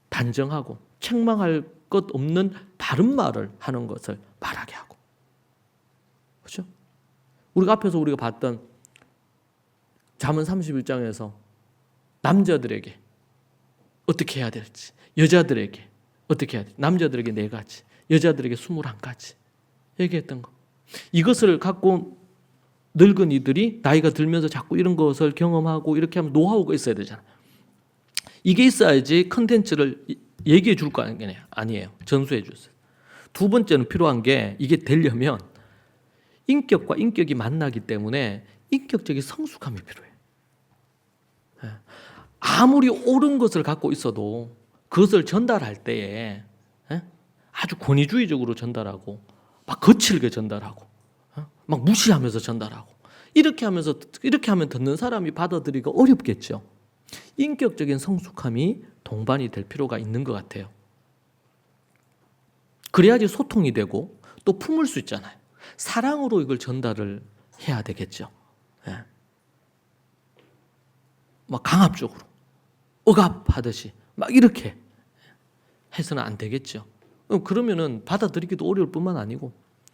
단정하고 책망할 것 없는 바른 말을 하는 것을 말하게 하고. 그렇죠? 우리가 앞에서 우리가 봤던 잠언 31장에서 남자들에게 어떻게 해야 될지, 여자들에게 어떻게 해야 될지, 남자들에게 4가지, 여자들에게 21가지 얘기했던 거. 이것을 갖고 늙은 이들이 나이가 들면서 자꾸 이런 것을 경험하고 이렇게 하면 노하우가 있어야 되잖아요. 이게 있어야지 컨텐츠를 얘기해 줄 거 아니에요. 전수해 줬어요. 두 번째는 필요한 게 이게 되려면 인격과 인격이 만나기 때문에 인격적인 성숙함이 필요해요. 아무리 옳은 것을 갖고 있어도 그것을 전달할 때에 아주 권위주의적으로 전달하고 막 거칠게 전달하고 막 무시하면서 전달하고 이렇게 하면 듣는 사람이 받아들이기가 어렵겠죠. 인격적인 성숙함이 동반이 될 필요가 있는 것 같아요. 그래야지 소통이 되고 또 품을 수 있잖아요. 사랑으로 이걸 전달을 해야 되겠죠. 막 강압적으로 억압하듯이 막 이렇게 해서는 안 되겠죠. 그러면은 받아들이기도 어려울 뿐만 아니고,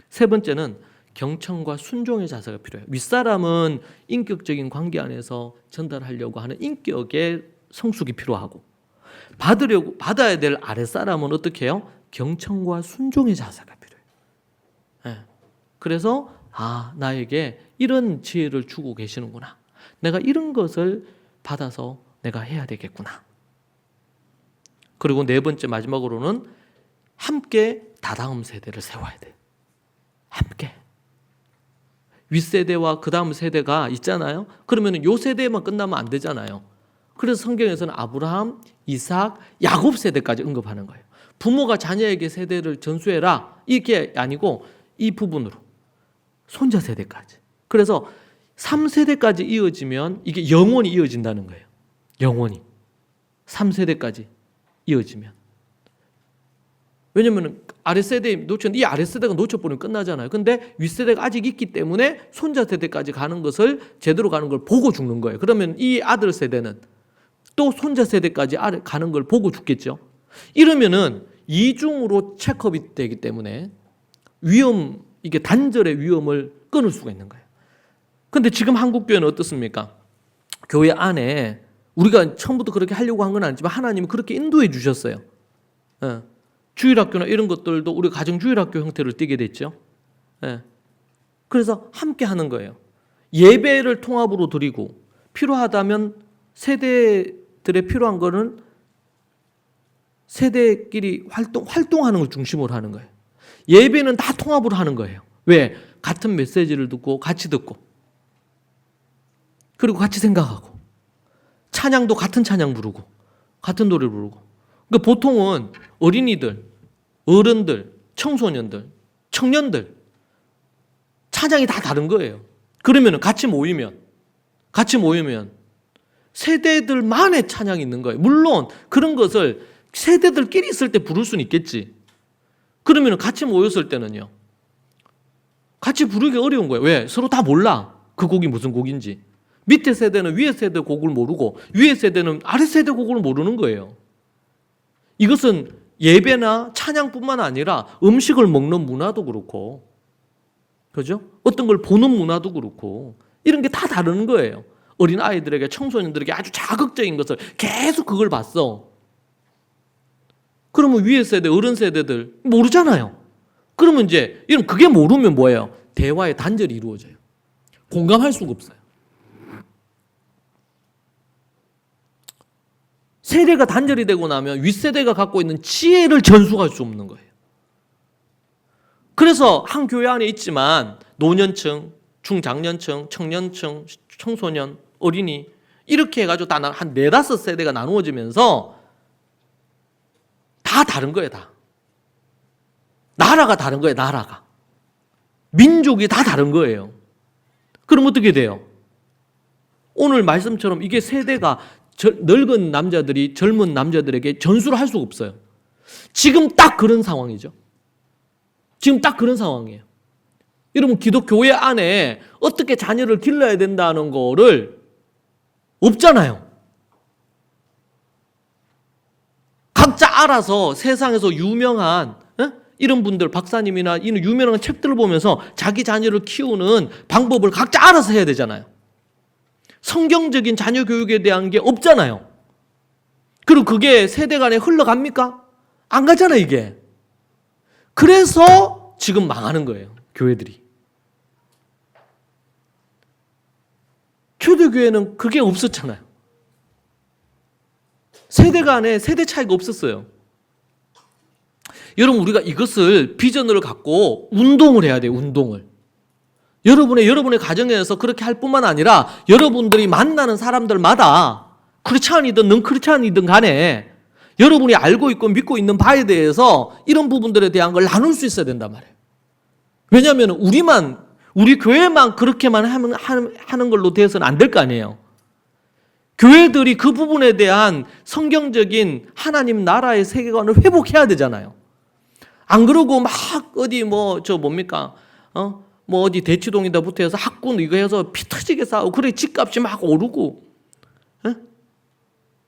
세 번째는 경청과 순종의 자세가 필요해요. 윗사람은 인격적인 관계 안에서 전달하려고 하는 인격의 성숙이 필요하고, 받아야 될 아랫사람은 어떻게 해요? 경청과 순종의 자세가 필요해요. 그래서 나에게 이런 지혜를 주고 계시는구나. 내가 이런 것을 받아서 내가 해야 되겠구나. 그리고 네 번째 마지막으로는 함께 다다음 세대를 세워야 돼요. 함께. 윗세대와 그 다음 세대가 있잖아요. 그러면 요 세대만 끝나면 안 되잖아요. 그래서 성경에서는 아브라함, 이삭, 야곱 세대까지 언급하는 거예요. 부모가 자녀에게 세대를 전수해라, 이게 아니고 이 부분으로 손자 세대까지. 그래서 3세대까지 이어지면 이게 영원히 이어진다는 거예요. 영원히 3세대까지 이어지면. 왜냐하면 아랫세대에 놓쳤는데 이 아랫세대가 놓쳐버리면 끝나잖아요. 근데 윗세대가 아직 있기 때문에 손자 세대까지 가는 것을, 제대로 가는 걸 보고 죽는 거예요. 그러면 이 아들 세대는 또 손자 세대까지 가는 걸 보고 죽겠죠. 이러면은 이중으로 체크업이 되기 때문에 이게 단절의 위험을 끊을 수가 있는 거예요. 근데 지금 한국교회는 어떻습니까? 교회 안에 우리가 처음부터 그렇게 하려고 한 건 아니지만 하나님은 그렇게 인도해 주셨어요. 주일학교나 이런 것들도 우리 가정주일학교 형태를 띠게 됐죠. 그래서 함께 하는 거예요. 예배를 통합으로 드리고, 필요하다면 세대들의 필요한 거는 세대끼리 활동하는 걸 중심으로 하는 거예요. 예배는 다 통합으로 하는 거예요. 왜? 같은 메시지를 듣고 같이 듣고, 그리고 같이 생각하고, 찬양도 같은 찬양 부르고 같은 노래 부르고. 그러니까 보통은 어린이들, 어른들, 청소년들, 청년들 찬양이 다 다른 거예요. 그러면 같이 모이면 세대들만의 찬양이 있는 거예요. 물론 그런 것을 세대들끼리 있을 때 부를 수는 있겠지. 그러면 같이 모였을 때는요, 같이 부르기 어려운 거예요. 왜? 서로 다 몰라. 그 곡이 무슨 곡인지. 밑에 세대는 위에 세대 곡을 모르고 위에 세대는 아래 세대 곡을 모르는 거예요. 이것은 예배나 찬양뿐만 아니라 음식을 먹는 문화도 그렇고, 그죠? 어떤 걸 보는 문화도 그렇고, 이런 게 다 다른 거예요. 어린 아이들에게, 청소년들에게 아주 자극적인 것을 계속 그걸 봤어. 그러면 위에 세대, 어른 세대들 모르잖아요. 그러면 이제 이런 그게 모르면 뭐예요? 대화의 단절이 이루어져요. 공감할 수가 없어요. 세대가 단절이 되고 나면 윗세대가 갖고 있는 지혜를 전수할 수 없는 거예요. 그래서 한 교회 안에 있지만 노년층, 중장년층, 청년층, 청소년, 어린이 이렇게 해가지고 다 한 4-5세대가 나누어지면서 다 다른 거예요. 다. 나라가 다른 거예요. 나라가. 민족이 다 다른 거예요. 그럼 어떻게 돼요? 오늘 말씀처럼 이게 세대가 늙은 남자들이 젊은 남자들에게 전수를 할 수가 없어요. 지금 딱 그런 상황이죠. 지금 딱 그런 상황이에요. 여러분, 기독교회 안에 어떻게 자녀를 길러야 된다는 거를 없잖아요. 각자 알아서 세상에서 유명한 이런 분들, 박사님이나 이런 유명한 책들을 보면서 자기 자녀를 키우는 방법을 각자 알아서 해야 되잖아요. 성경적인 자녀 교육에 대한 게 없잖아요. 그리고 그게 세대 간에 흘러갑니까? 안 가잖아요, 이게. 그래서 지금 망하는 거예요, 교회들이. 초대교회는 그게 없었잖아요. 세대 간에 세대 차이가 없었어요. 여러분, 우리가 이것을 비전을 갖고 운동을 해야 돼요, 운동을. 여러분의 가정에서 그렇게 할 뿐만 아니라 여러분들이 만나는 사람들마다 크리스찬이든 넌 크리스찬이든 간에 여러분이 알고 있고 믿고 있는 바에 대해서 이런 부분들에 대한 걸 나눌 수 있어야 된단 말이에요. 왜냐하면 우리 교회만 그렇게만 하는 걸로 되어서는 안 될 거 아니에요. 교회들이 그 부분에 대한 성경적인 하나님 나라의 세계관을 회복해야 되잖아요. 안 그러고 막 어디 어디 대치동이다부터 해서 학군 이거 해서 피 터지게 싸우고 그래 집값이 막 오르고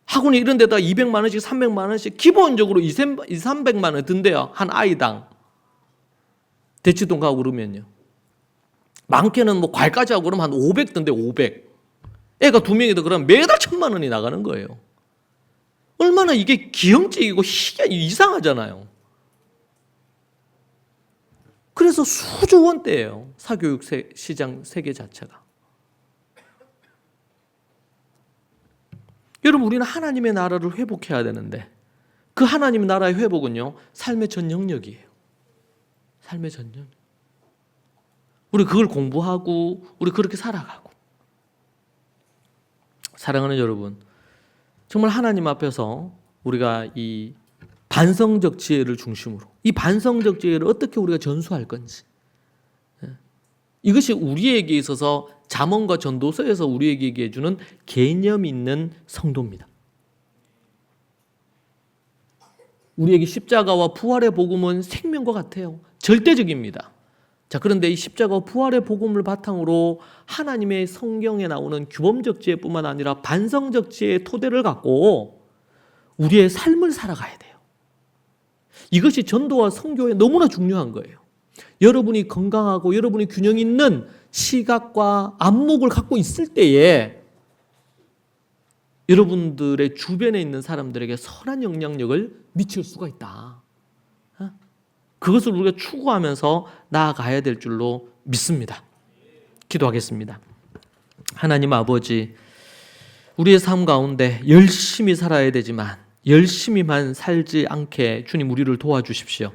학군이 이런 데다 200만 원씩 300만 원씩 기본적으로 300만 원 든대요. 한 아이당. 대치동 가고 그러면요. 많게는 뭐 과일까지 하고 그러면 한 500 든대 500. 애가 2명이다 그러면 매달 1,000만 원이 나가는 거예요. 얼마나 이게 기형적이고 이상하잖아요. 그래서 수조 원대예요. 사교육 시장 세계 자체가. 여러분 우리는 하나님의 나라를 회복해야 되는데 그 하나님의 나라의 회복은요. 삶의 전 영역이에요. 삶의 전 영역. 우리 그걸 공부하고 우리 그렇게 살아가고. 사랑하는 여러분, 정말 하나님 앞에서 우리가 이 반성적 지혜를 중심으로 이 반성적 지혜를 어떻게 우리가 전수할 건지 이것이 우리에게 있어서 잠언과 전도서에서 우리에게 얘기해 주는 개념 있는 성도입니다. 우리에게 십자가와 부활의 복음은 생명과 같아요. 절대적입니다. 자, 그런데 이 십자가와 부활의 복음을 바탕으로 하나님의 성경에 나오는 규범적 지혜뿐만 아니라 반성적 지혜의 토대를 갖고 우리의 삶을 살아가야 돼요. 이것이 전도와 선교에 너무나 중요한 거예요. 여러분이 건강하고 여러분이 균형 있는 시각과 안목을 갖고 있을 때에 여러분들의 주변에 있는 사람들에게 선한 영향력을 미칠 수가 있다. 그것을 우리가 추구하면서 나아가야 될 줄로 믿습니다. 기도하겠습니다. 하나님 아버지, 우리의 삶 가운데 열심히 살아야 되지만 열심히만 살지 않게 주님 우리를 도와주십시오.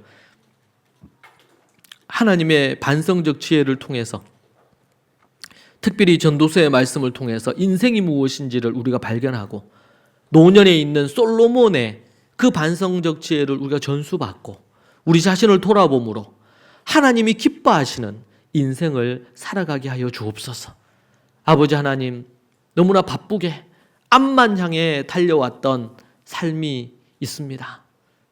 하나님의 반성적 지혜를 통해서 특별히 전도서의 말씀을 통해서 인생이 무엇인지를 우리가 발견하고 노년에 있는 솔로몬의 그 반성적 지혜를 우리가 전수받고 우리 자신을 돌아봄으로 하나님이 기뻐하시는 인생을 살아가게 하여 주옵소서. 아버지 하나님, 너무나 바쁘게 앞만 향해 달려왔던 삶이 있습니다.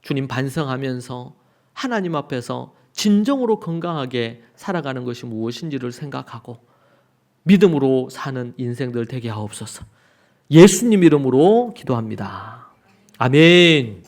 주님 반성하면서 하나님 앞에서 진정으로 건강하게 살아가는 것이 무엇인지를 생각하고 믿음으로 사는 인생들 되게 하옵소서. 예수님 이름으로 기도합니다. 아멘.